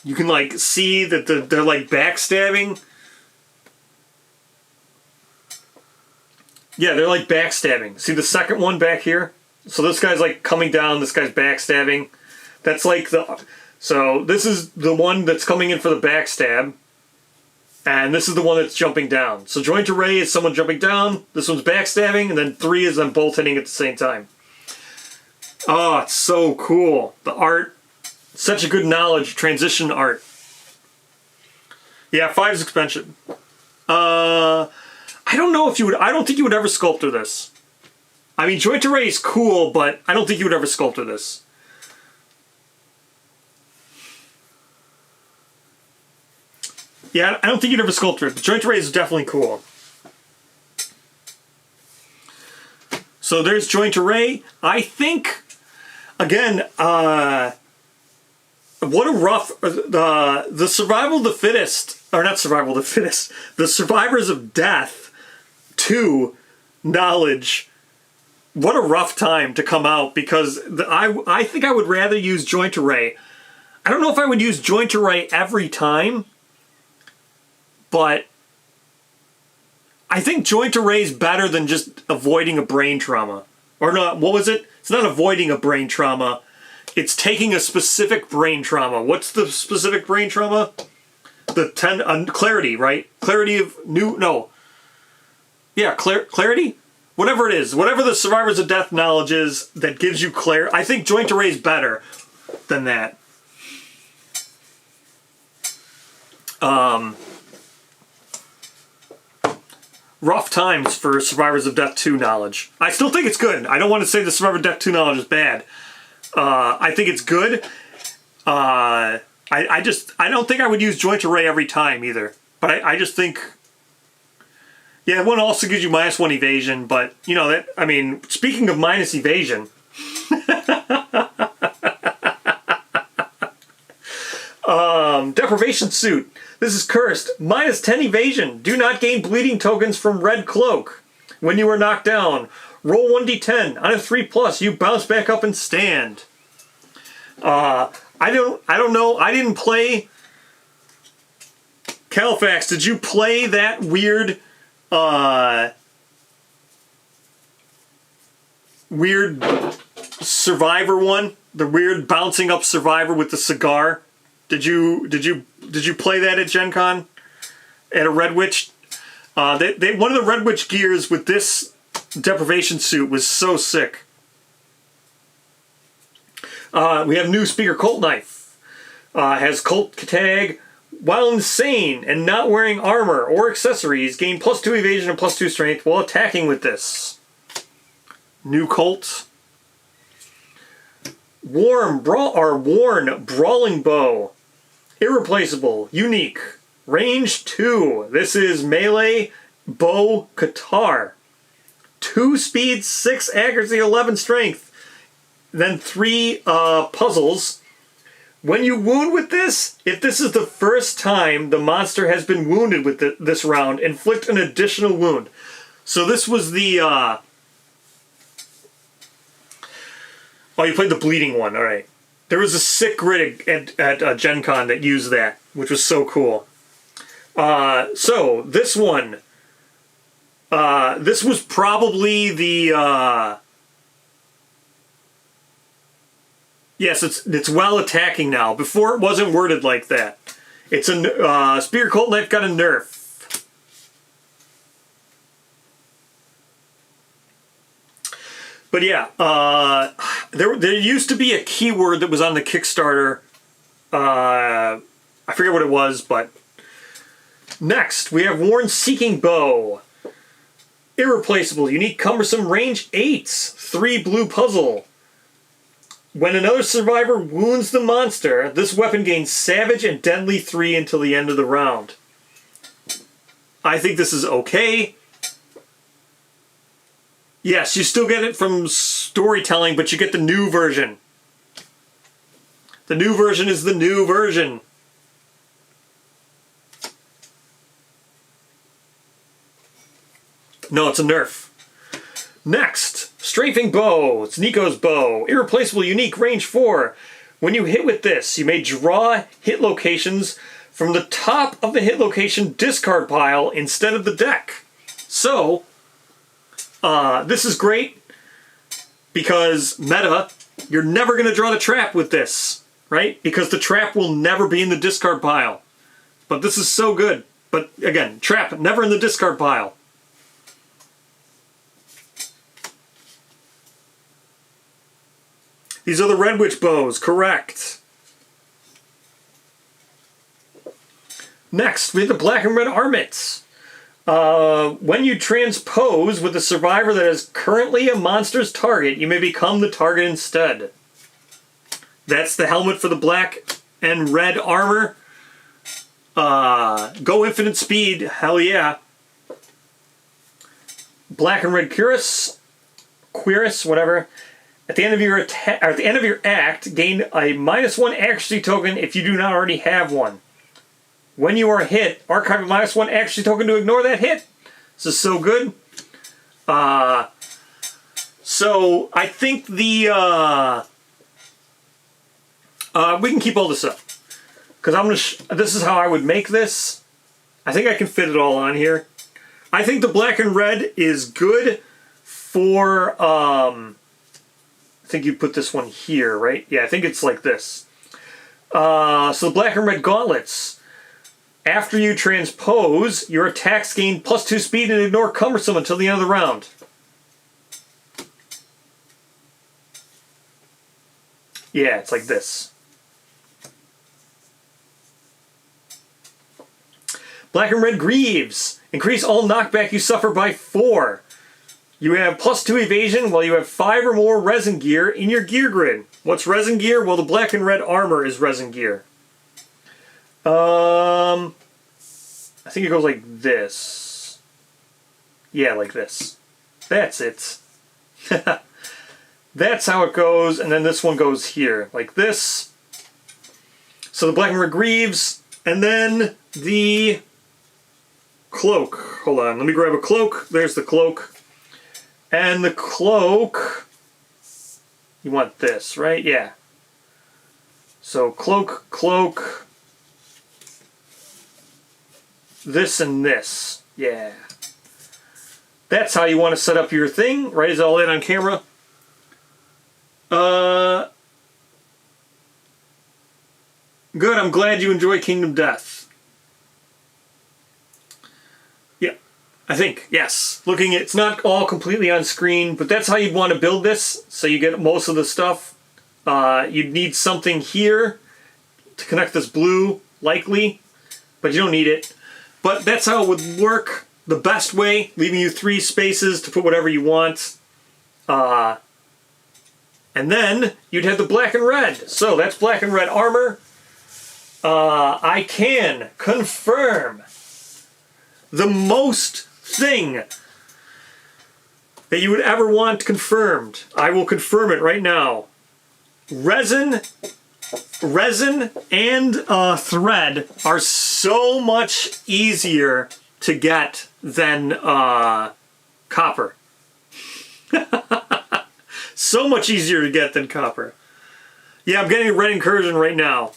you can like see that they're like backstabbing. Yeah, they're like backstabbing. See the second one back here? So this guy's like coming down, this guy's backstabbing. That's like the... So this is the one that's coming in for the backstab. And this is the one that's jumping down. So joint array is someone jumping down, this one's backstabbing, and then 3 is them both hitting at the same time. Oh, it's so cool. The art, such a good knowledge, transition art. Yeah, 5's expansion. I don't know if you would, I don't think you would ever sculptor this. I mean, joint array is cool, but I don't think you would ever sculptor this. Yeah, I don't think you'd ever sculptor it, but joint array is definitely cool. So there's joint array. I think, again, what a rough... the survival of the fittest, or not survival of the fittest, the survivors of death 2 knowledge. What a rough time to come out, because I think I would rather use joint array. I don't know if I would use joint array every time, but I think joint array is better than just avoiding a brain trauma. Or not, what was it? It's not avoiding a brain trauma. It's taking a specific brain trauma. What's the specific brain trauma? The 10, clarity, right? Clarity of no. Yeah, clarity? Whatever it is. Whatever the survivors of death knowledge is that gives you clarity. I think joint array is better than that. Rough times for Survivors of Death 2 knowledge. I still think it's good. I don't want to say the Survivor of Death 2 knowledge is bad. I think it's good. I don't think I would use joint array every time either. But I just think... Yeah, one also gives you -1 evasion, but, you know, that, I mean, speaking of minus evasion... Deprivation suit. This is cursed. -10 evasion. Do not gain bleeding tokens from red cloak. When you are knocked down, roll 1d10. On a 3+, you bounce back up and stand. I don't know. I didn't play... Califax, did you play that weird... weird survivor one? The weird bouncing up survivor with the cigar? Did you play that at Gen Con? At a Red Witch? One of the Red Witch gears with this deprivation suit was so sick. We have new Speaker Colt Knife. Has Colt tag. While insane and not wearing armor or accessories, gain +2 evasion and +2 strength while attacking with this. New Colt. Worn Brawling Bow. Irreplaceable. Unique. Range 2. This is melee bow Qatar. 2 speed, 6 accuracy, 11 strength. Then 3 puzzles. When you wound with this, if this is the first time the monster has been wounded with this round, inflict an additional wound. So this was the... Oh, you played the bleeding one. All right. There was a sick grid at Gen Con that used that, which was so cool. So, this one. This was probably the... Yes, it's while attacking now. Before it wasn't worded like that. It's a... Spear Colt Knife got a nerf. But yeah, there used to be a keyword that was on the Kickstarter. I forget what it was, but... Next, we have Worn Seeking Bow. Irreplaceable, unique, cumbersome, range 8s, 3 blue puzzle. When another survivor wounds the monster, this weapon gains savage and deadly 3 until the end of the round. I think this is okay. Yes, you still get it from storytelling, but you get the new version. The new version is the new version. No, it's a nerf. Next, strafing bow. It's Nico's bow. Irreplaceable, unique, range 4. When you hit with this, you may draw hit locations from the top of the hit location discard pile instead of the deck. So, this is great because meta, you're never going to draw the trap with this, right? Because the trap will never be in the discard pile. But this is so good. But again, trap, never in the discard pile. These are the Red Witch bows, correct. Next, we have the black and red armets. When you transpose with a survivor that is currently a monster's target, you may become the target instead. That's the helmet for the black and red armor. Go infinite speed, hell yeah. Black and red cuirass, whatever. At the end of your act, gain a -1 accuracy token if you do not already have one. When you are hit, archive a -1 accuracy token to ignore that hit. This is so good. So I think the we can keep all this up because I'm gonna. This is how I would make this. I think I can fit it all on here. I think the black and red is good for. I think you put this one here, right? Yeah, I think it's like this. So the black and red gauntlets. After you transpose, your attacks gain +2 speed and ignore cumbersome until the end of the round. Yeah, it's like this. Black and red greaves. Increase all knockback you suffer by 4. You have +2 evasion while you have 5 or more resin gear in your gear grid. What's resin gear? Well, the black and red armor is resin gear. I think it goes like this. Yeah, like this. That's it. That's how it goes, and then this one goes here, like this. So the black and red greaves, and then the cloak. Hold on, let me grab a cloak. There's the cloak. And the cloak, you want this, right? Yeah. So cloak, this and this. Yeah. That's how you want to set up your thing, right? Is all in on camera? Good, I'm glad you enjoy Kingdom Death. I think, yes. Looking at, it's not all completely on screen, but that's how you'd want to build this, so you get most of the stuff. You'd need something here to connect this blue, likely, but you don't need it. But that's how it would work the best way, leaving you 3 spaces to put whatever you want. And then you'd have the black and red. So that's black and red armor. I can confirm the most thing that you would ever want confirmed. I will confirm it right now. Resin and thread are so much easier to get than copper. So much easier to get than copper. Yeah, I'm getting a red incursion right now.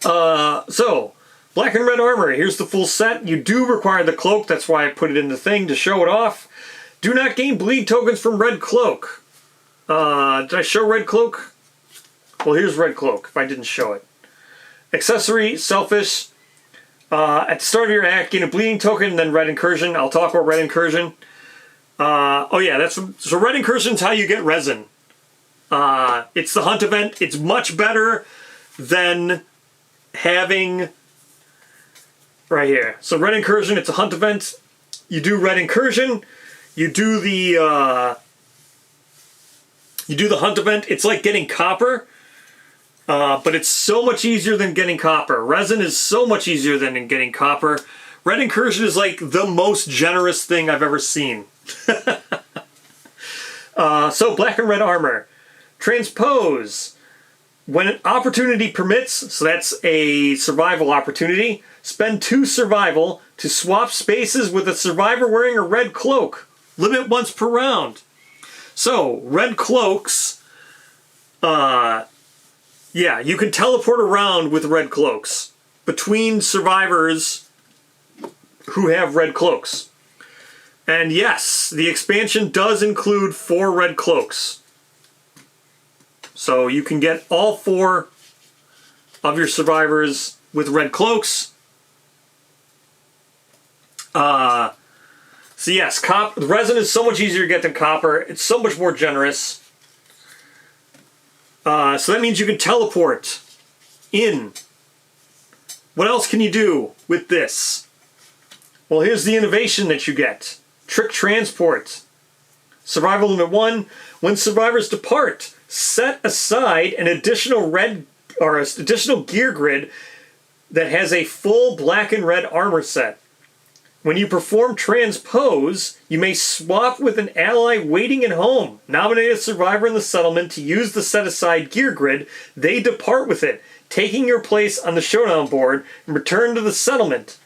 So black and red armor, here's the full set. You do require the cloak, that's why I put it in the thing to show it off. Do not gain bleed tokens from red cloak. Did I show red cloak? Well, here's red cloak, if I didn't show it. Accessory, selfish. At the start of your act, gain a bleeding token, then red incursion. I'll talk about red incursion. Oh yeah, so red incursion is how you get resin. It's the hunt event. It's much better than having... Right here. So red incursion, it's a hunt event. you do red incursion, you do the hunt event. It's like getting copper, but it's so much easier than getting copper. Resin is so much easier than getting copper. Red incursion is like the most generous thing I've ever seen. So black and red armor. Transpose. When an opportunity permits, so that's a survival opportunity, spend 2 survival to swap spaces with a survivor wearing a red cloak. Limit once per round. So, red cloaks, yeah, you can teleport around with red cloaks between survivors who have red cloaks. And yes, the expansion does include 4 red cloaks. So you can get all 4 of your survivors with red cloaks. So yes, resin is so much easier to get than copper. It's so much more generous. So that means you can teleport in. What else can you do with this? Well, here's the innovation that you get. Trick transport. Survival limit 1. When survivors depart, set aside an additional additional gear grid that has a full black and red armor set. When you perform transpose, you may swap with an ally waiting at home. Nominate a survivor in the settlement to use the set-aside gear grid. They depart with it, taking your place on the showdown board and return to the settlement.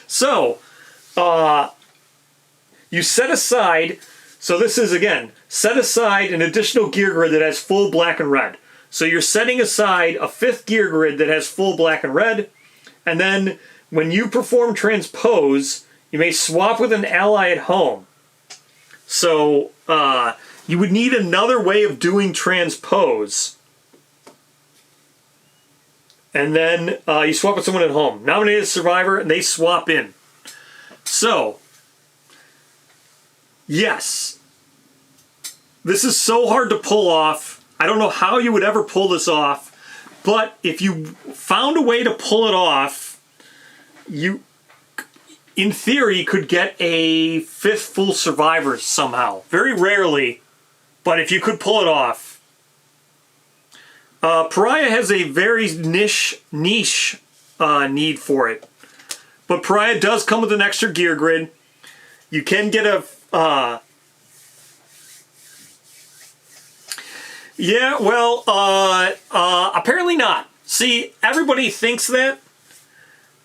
So, you set aside, so this is, again, set aside an additional gear grid that has full black and red. So you're setting aside a 5th gear grid that has full black and red. And then, when you perform transpose, you may swap with an ally at home. So, you would need another way of doing transpose. And then, you swap with someone at home. Nominate a survivor, and they swap in. So, yes. This is so hard to pull off. I don't know how you would ever pull this off. But if you found a way to pull it off, you, in theory, could get a 5th full survivor somehow. Very rarely, but if you could pull it off. Pariah has a very niche need for it. But Pariah does come with an extra gear grid. You can get a... Yeah, well, apparently not. See, everybody thinks that.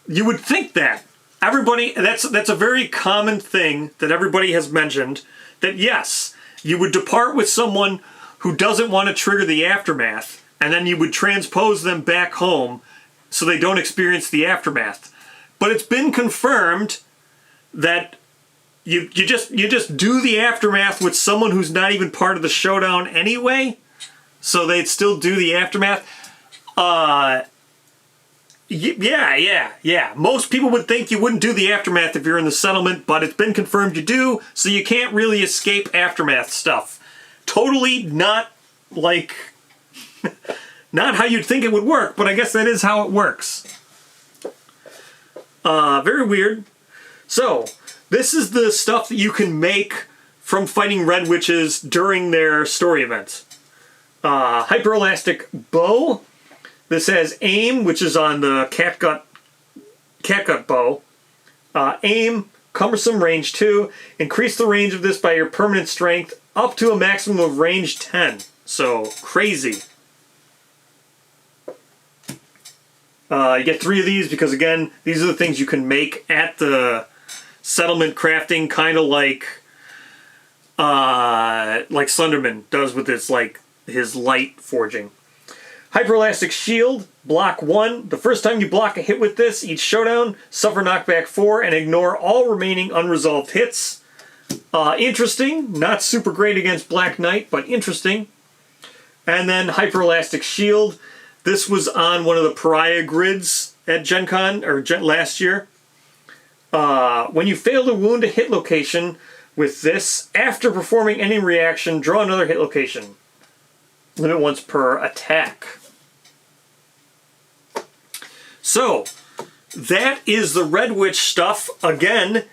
You would think that. Everybody, that's a very common thing that everybody has mentioned, that yes, you would depart with someone who doesn't want to trigger the aftermath, and then you would transpose them back home so they don't experience the aftermath. But it's been confirmed that you just do the aftermath with someone who's not even part of the showdown anyway. So they'd still do the aftermath. Yeah. Most people would think you wouldn't do the aftermath if you're in the settlement, but it's been confirmed you do, so you can't really escape aftermath stuff. Totally not like... not how you'd think it would work, but I guess that is how it works. Very weird. So, this is the stuff that you can make from fighting red witches during their story events. Hyperelastic bow. This has aim, which is on the catgut bow. Aim, cumbersome, range 2. Increase the range of this by your permanent strength up to a maximum of range 10. So, crazy. You get 3 of these because, again, these are the things you can make at the settlement crafting, kind of like Slenderman does with his light forging. Hyperelastic shield, block 1. The first time you block a hit with this, each showdown, suffer knockback 4 and ignore all remaining unresolved hits. Interesting. Not super great against Black Knight, but interesting. And then Hyperelastic shield. This was on one of the Pariah grids at Gen Con, or last year. When you fail to wound a hit location with this, after performing any reaction, draw another hit location. Limit once per attack. So, that is the Red Witch stuff. Again,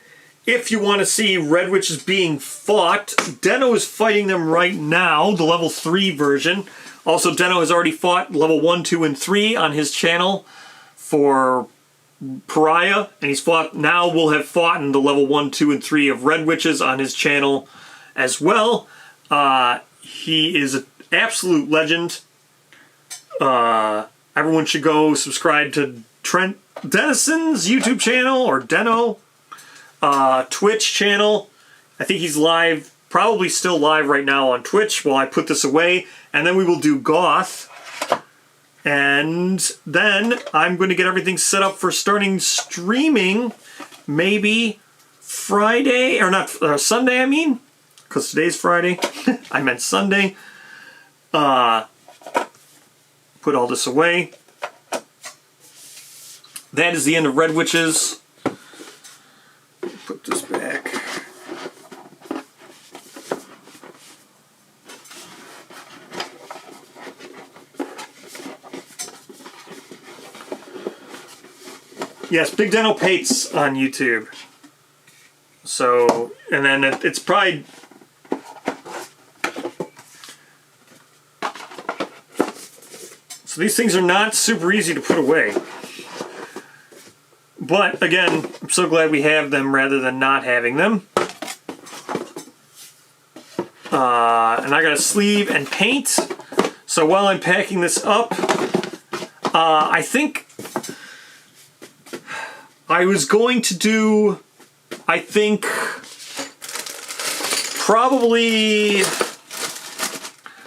if you want to see Red Witches being fought, Deno is fighting them right now, the level 3 version. Also, Deno has already fought level 1, 2, and 3 on his channel for Pariah, and he's fought, now will have fought in the level 1, 2, and 3 of Red Witches on his channel as well. He is an absolute legend. Everyone should go subscribe to Trent Denison's YouTube channel, or Deno Twitch channel. I think he's live, probably still live right now on Twitch while I put this away. And then we will do Goth. And then I'm going to get everything set up for starting streaming maybe Friday, or not, Sunday I mean, because today's Friday. I meant Sunday. Put all this away. That is the end of Red Witches. Put this back. Yes, Big Deno Pates on YouTube. So, and then it's probably... So these things are not super easy to put away. But, again, I'm so glad we have them rather than not having them. And I got a sleeve and paint. So while I'm packing this up, I think I was going to do, I think, probably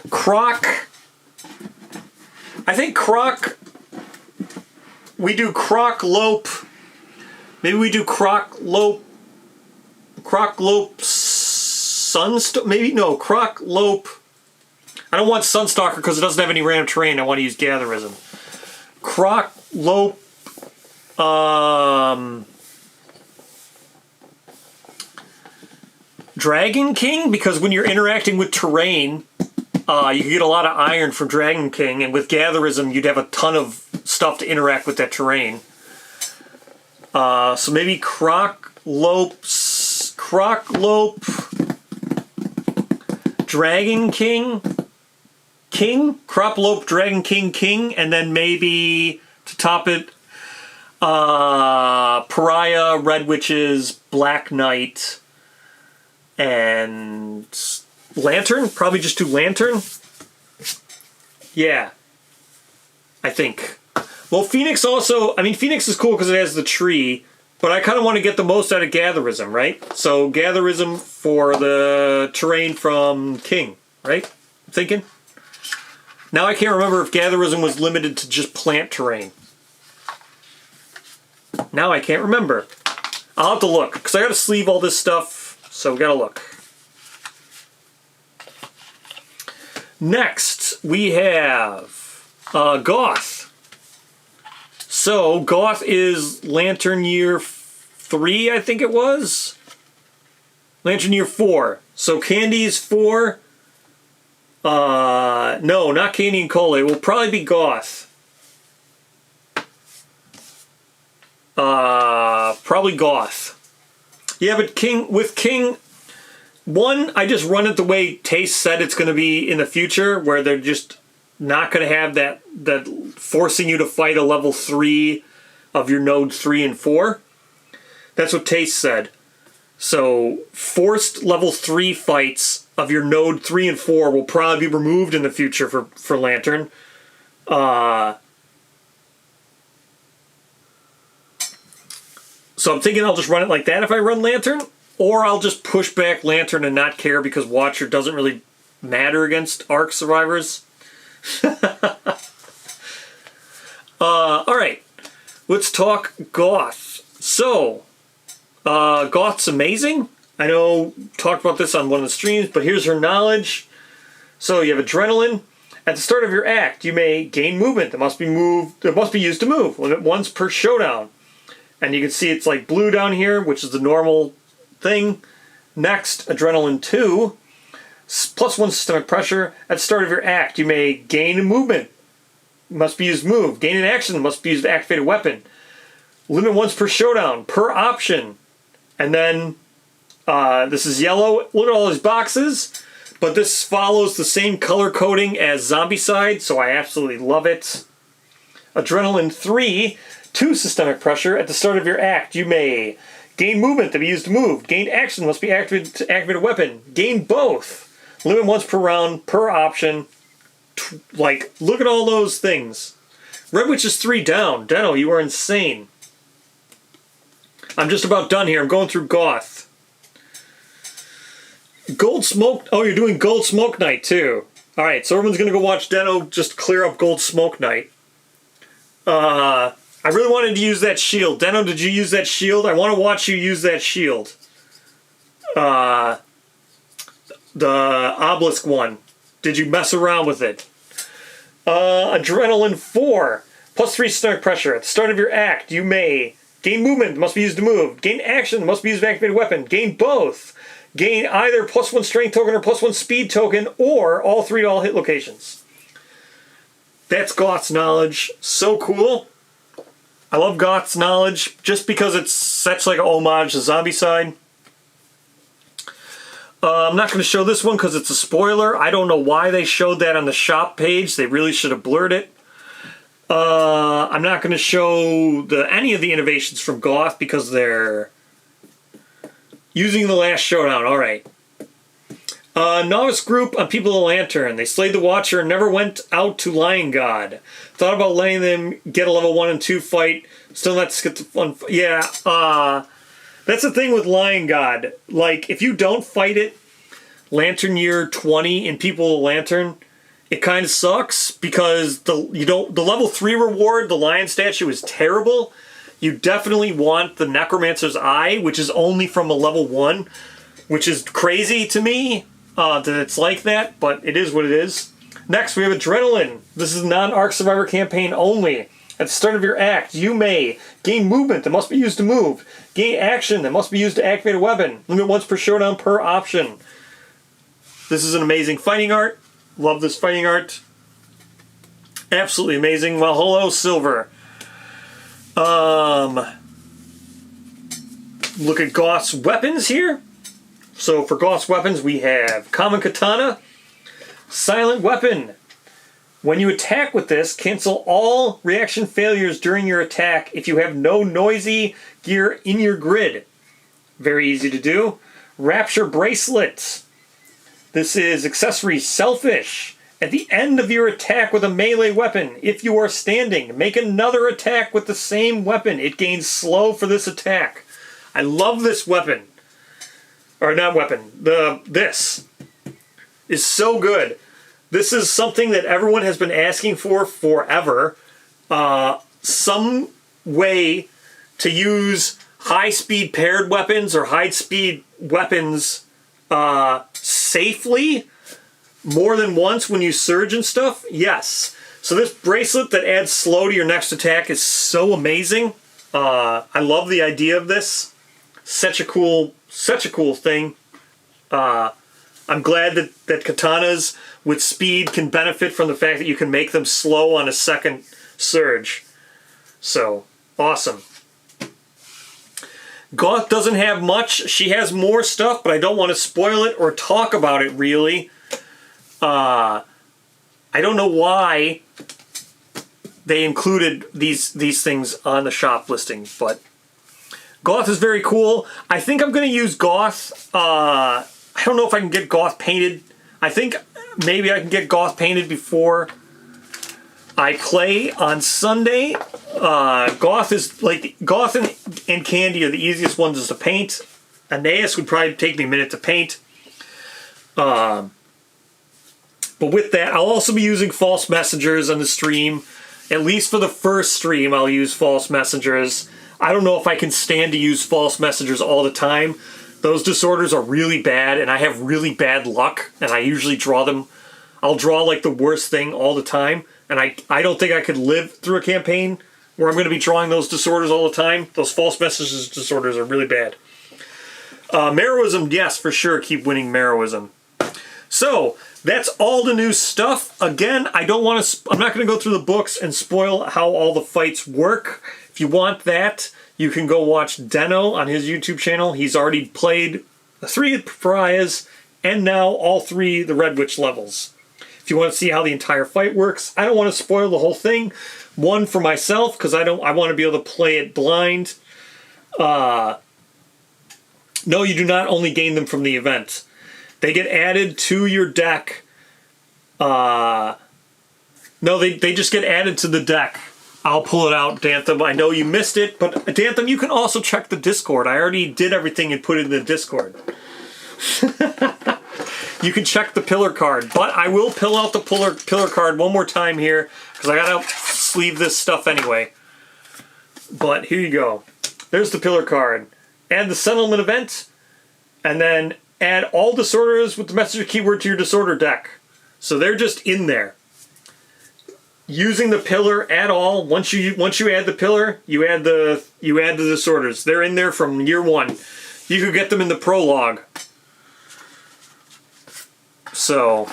Croc. I think Croc, we do Croc Lope. Maybe we do Croc Lope Sunstalker. Maybe, no, Croc Lope. I don't want Sunstalker because it doesn't have any random terrain. I want to use Gatherism. Croc Lope. Dragon King, because when you're interacting with terrain, you can get a lot of iron from Dragon King, and with Gatherism, you'd have a ton of stuff to interact with that terrain. So maybe Croc Lope, Dragon King, Crop Lope, Dragon King, and then maybe to top it, Pariah, Red Witches, Black Knight, and Lantern. Probably just do Lantern. Yeah, I think. Well, Phoenix also, I mean, Phoenix is cool because it has the tree, but I kind of want to get the most out of Gatherism, right? So Gatherism for the terrain from King, right? I'm thinking. Now I can't remember if Gatherism was limited to just plant terrain. Now I can't remember. I'll have to look, because I got to sleeve all this stuff, so we got to look. Next, we have Goth. So, Goth is Lantern Year 3, I think it was? Lantern Year 4. So, Candy is 4. No, not Candy and Cole. It will probably be Goth. Probably Goth. Yeah, but with King, one, I just run it the way Taste said it's going to be in the future, where they're just not going to have that forcing you to fight a level 3 of your node 3 and 4. That's what Taste said. So forced level 3 fights of your node 3 and 4 will probably be removed in the future for Lantern. So I'm thinking I'll just run it like that if I run Lantern, or I'll just push back Lantern and not care because Watcher doesn't really matter against Ark survivors. Alright, let's talk Goth. So, Goth's amazing. I know, talked about this on one of the streams, but here's her knowledge. So you have Adrenaline. At the start of your act, you may gain movement that must be used to move. Limit once per showdown. And you can see it's like blue down here, which is the normal thing. Next, Adrenaline 2. +1 systemic pressure. At the start of your act, you may gain a movement. Must be used to move. Gain an action. Must be used to activate a weapon. Limit once per showdown, per option. And then this is yellow. Look at all these boxes. But this follows the same color coding as Zombicide, so I absolutely love it. Adrenaline 3, 2 systemic pressure. At the start of your act, you may gain movement to be used to move. Gain action must be activated to activate a weapon. Gain both. Limit once per round, per option. Like, look at all those things. Red Witch is 3 down. Deno, you are insane. I'm just about done here. I'm going through Goth. Gold Smoke. Oh, you're doing Gold Smoke Night too. Alright, so everyone's going to go watch Deno just clear up Gold Smoke Night. I really wanted to use that shield. Deno, did you use that shield? I want to watch you use that shield. The obelisk one. Did you mess around with it? Adrenaline 4. Plus 3 stomach pressure. At the start of your act, you may gain movement, must be used to move. Gain action, must be used to activate a weapon. Gain both. Gain either plus 1 strength token or plus 1 speed token, or all 3 to all hit locations. That's Goth's knowledge. So cool. I love Goth's knowledge just because it's such like an homage to Zombicide. I'm not going to show this one because it's a spoiler. I don't know why they showed that on the shop page. They really should have blurred it. I'm not going to show any of the innovations from Goth because they're using the last showdown. Alright. Novice group on People of the Lantern. They slayed the Watcher and never went out to Lion God. Thought about letting them get a level 1 and 2 fight. Still not to get the fun. Yeah, that's the thing with Lion God. Like, if you don't fight it, Lantern Year 20 in People of the Lantern, it kind of sucks because the level 3 reward, the Lion statue, is terrible. You definitely want the Necromancer's Eye, which is only from a level 1, which is crazy to me that it's like that, but it is what it is. Next, we have Adrenaline. This is non-Arc Survivor campaign only. At the start of your act, you may gain movement that must be used to move. Gain action that must be used to activate a weapon. Limit once per showdown per option. This is an amazing fighting art. Love this fighting art. Absolutely amazing. Well, hello, Silver. Look at Goth's weapons here. So for Goth's weapons, we have Common Katana, Silent Weapon. When you attack with this, cancel all reaction failures during your attack if you have no noisy gear in your grid. Very easy to do. Rapture Bracelet. This is accessory Selfish. At the end of your attack with a melee weapon, if you are standing, make another attack with the same weapon. It gains slow for this attack. I love this weapon. Or not weapon. This is so good. This is something that everyone has been asking for forever. Some way to use high-speed paired weapons or high-speed weapons safely more than once when you surge and stuff. Yes. So this bracelet that adds slow to your next attack is so amazing. I love the idea of this. Such a cool thing. I'm glad that katanas with speed can benefit from the fact that you can make them slow on a second surge. So, awesome. Goth doesn't have much. She has more stuff, but I don't want to spoil it or talk about it, really. I don't know why they included these things on the shop listing, but Goth is very cool. I think I'm going to use Goth. I don't know if I can get Goth painted. I think maybe I can get Goth painted before I play on Sunday. Goth and Candy are the easiest ones to paint. Aeneas would probably take me a minute to paint. But with that, I'll also be using False Messengers on the stream. At least for the first stream, I'll use False Messengers. I don't know if I can stand to use False Messengers all the time. Those disorders are really bad, and I have really bad luck, and I usually draw them. I'll draw like the worst thing all the time, and I don't think I could live through a campaign where I'm going to be drawing those disorders all the time. Those False Messengers disorders are really bad. Marrowism, yes, for sure, keep winning Marrowism. So that's all the new stuff. Again, I'm not going to go through the books and spoil how all the fights work. If you want that, you can go watch Deno on his YouTube channel. He's already played 3 Pariahs and now all 3 the Red Witch levels. If you want to see how the entire fight works, I don't want to spoil the whole thing. One, for myself, because I want to be able to play it blind. No, you do not only gain them from the event. They get added to your deck. No, they just get added to the deck. I'll pull it out, Dantham. I know you missed it, but Dantham, you can also check the Discord. I already did everything and put it in the Discord. You can check the pillar card, but I will pull out the pillar card one more time here because I gotta sleeve this stuff anyway. But here you go. There's the pillar card. Add the settlement event, and then add all disorders with the messenger keyword to your disorder deck. So they're just in there. Using the pillar, add all. Once you add the pillar, you add the disorders. They're in there from year 1. You could get them in the prologue. So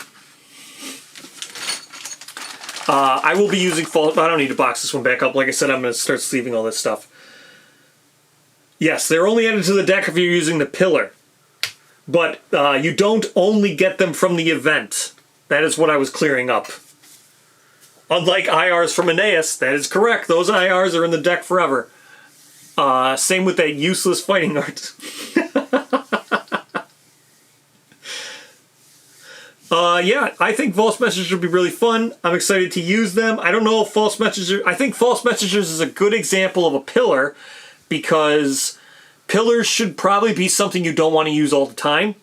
I will be using false. I don't need to box this one back up. Like I said, I'm going to start sleeving all this stuff. Yes, they're only added to the deck if you're using the pillar. But you don't only get them from the event. That is what I was clearing up. Unlike IRs from Aeneas, that is correct. Those IRs are in the deck forever. Same with that useless fighting art. Yeah, I think False Messengers would be really fun. I'm excited to use them. I don't know if False Messengers... I think False Messengers is a good example of a pillar because pillars should probably be something you don't want to use all the time.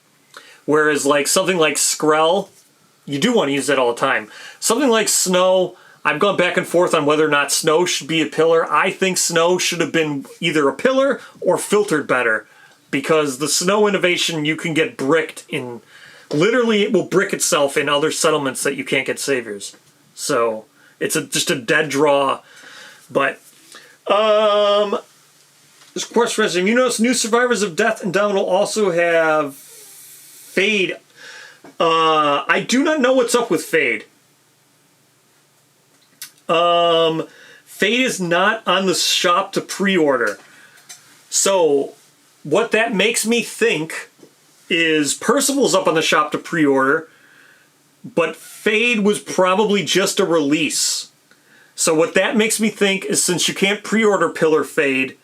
Whereas like something like Skrell, you do want to use that all the time. Something like Snow, I've gone back and forth on whether or not Snow should be a pillar. I think Snow should have been either a pillar or filtered better because the Snow innovation you can get bricked in... Literally, it will brick itself in other settlements that you can't get saviors. So, it's just a dead draw. But, this question, you notice new Survivors of Death and Down will also have Fade. I do not know what's up with Fade. Fade is not on the shop to pre-order. So, what that makes me think... is Percival's up on the shop to pre-order, but Fade was probably just a release. So what that makes me think is since you can't pre-order Pillar Fade,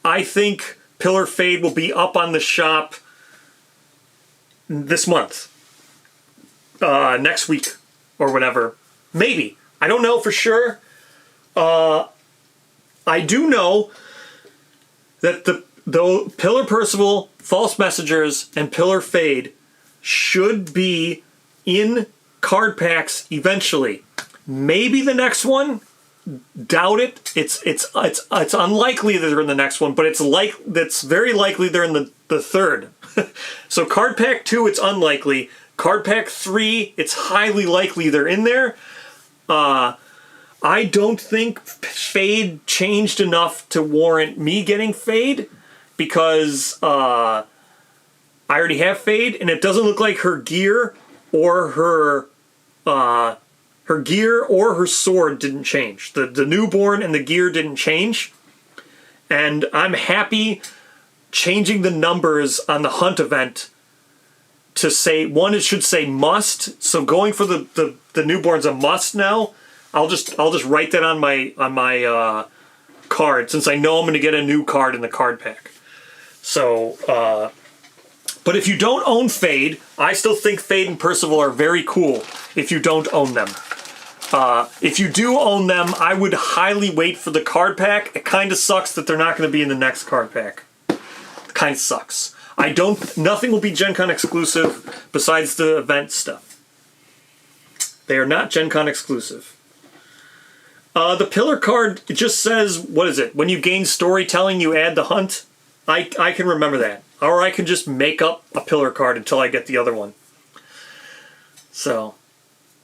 I think Pillar Fade will be up on the shop this month. Next week or whatever. Maybe. I don't know for sure. I do know that the Pillar Percival, False Messengers, and Pillar Fade should be in card packs eventually. Maybe the next one. Doubt it. It's unlikely that they're in the next one, but it's very likely they're in the third. So card pack 2, it's unlikely. Card pack 3, it's highly likely they're in there. I don't think Fade changed enough to warrant me getting Fade. Because I already have Fade, and it doesn't look like her gear or her sword didn't change. The newborn and the gear didn't change, and I'm happy changing the numbers on the hunt event to say one. It should say must. So going for the newborn's a must now. I'll just write that on my card since I know I'm going to get a new card in the card pack. So, but if you don't own Fade, I still think Fade and Percival are very cool if you don't own them. If you do own them, I would highly wait for the card pack. It kind of sucks that they're not going to be in the next card pack. It kind of sucks. Nothing will be Gen Con exclusive besides the event stuff. They are not Gen Con exclusive. The Pillar card, it just says, what is it? When you gain storytelling, you add the hunt. I can remember that. Or I can just make up a Pillar card until I get the other one. So,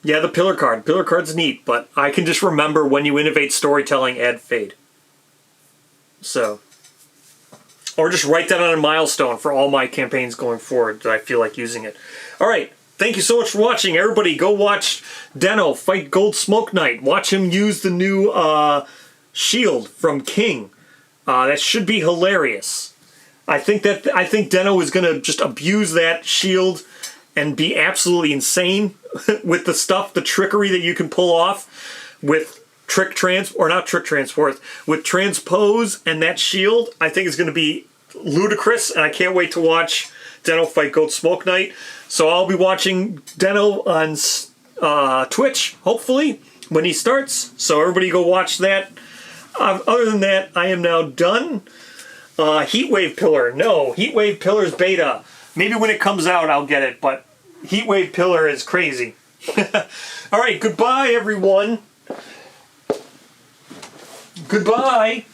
yeah, the Pillar card. Pillar card's neat, but I can just remember when you innovate storytelling, add Fade. So, or just write that on a milestone for all my campaigns going forward that I feel like using it. All right, thank you so much for watching. Everybody, go watch Deno fight Gold Smoke Knight. Watch him use the new shield from King. That should be hilarious. I think Deno is going to just abuse that shield and be absolutely insane with the stuff, the trickery that you can pull off with with transpose and that shield. I think is going to be ludicrous, and I can't wait to watch Deno fight Gold Smoke Knight. So I'll be watching Deno on Twitch, hopefully, when he starts. So everybody go watch that. Other than that, I am now done. Heatwave Pillar. No, Heatwave Pillar's beta. Maybe when it comes out I'll get it, but Heatwave Pillar is crazy. Alright, goodbye everyone. Goodbye.